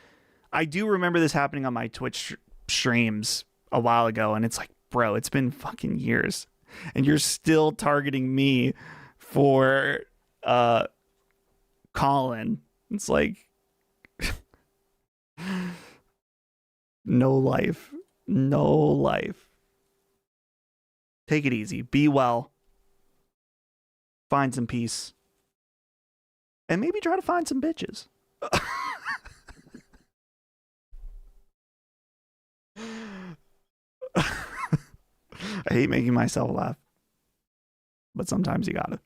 I do remember this happening on my Twitch streams a while ago, and it's like, bro, it's been fucking years, and you're still targeting me for Colin. It's like no life. Take it easy. Be well. Find some peace. And maybe try to find some bitches. I hate making myself laugh. But sometimes you gotta.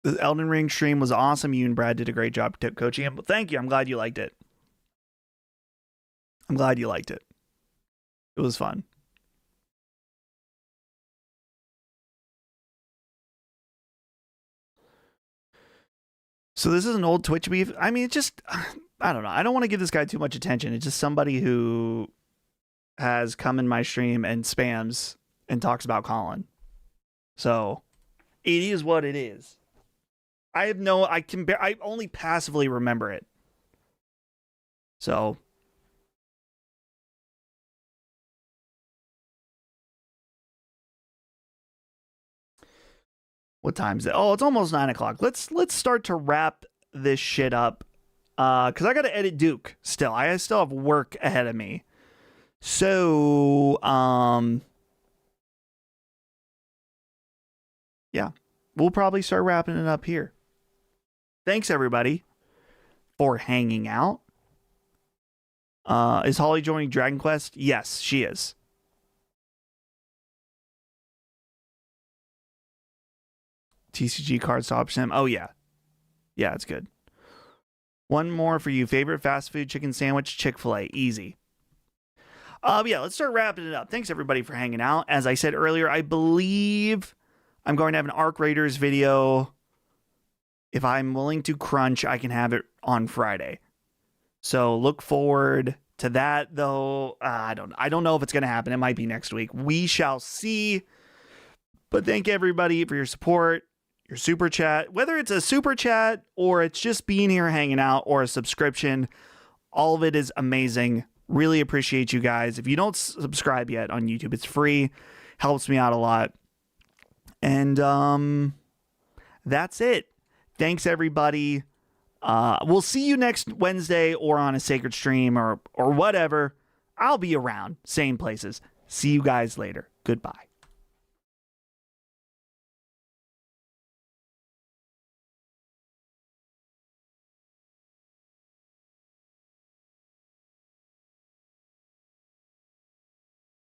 The Elden Ring stream was awesome. You and Brad did a great job coaching him. Thank you. I'm glad you liked it. It was fun. So this is an old Twitch beef. I mean, it's just, I don't know. I don't want to give this guy too much attention. It's just somebody who has come in my stream and spams and talks about Colin. So it is what it is. I only passively remember it. So what time is it? Oh, it's almost 9 o'clock. Let's start to wrap this shit up. Cause I gotta edit Duke still. I still have work ahead of me. So yeah. We'll probably start wrapping it up here. Thanks everybody for hanging out. Is Holly joining Dragon Quest? Yes, she is. TCG card stop sim. Oh yeah. Yeah, it's good. One more for you. Favorite fast food chicken sandwich? Chick-fil-A. Easy. Yeah, let's start wrapping it up. Thanks everybody for hanging out. As I said earlier, I believe I'm going to have an Arc Raiders video. If I'm willing to crunch, I can have it on Friday. So look forward to that, though. I don't know if it's going to happen. It might be next week. We shall see. But thank everybody for your support, your super chat. Whether it's a super chat or it's just being here hanging out or a subscription, all of it is amazing. Really appreciate you guys. If you don't subscribe yet on YouTube, it's free. Helps me out a lot. And that's it. Thanks, everybody. We'll see you next Wednesday or on a sacred stream or whatever. I'll be around. Same places. See you guys later. Goodbye.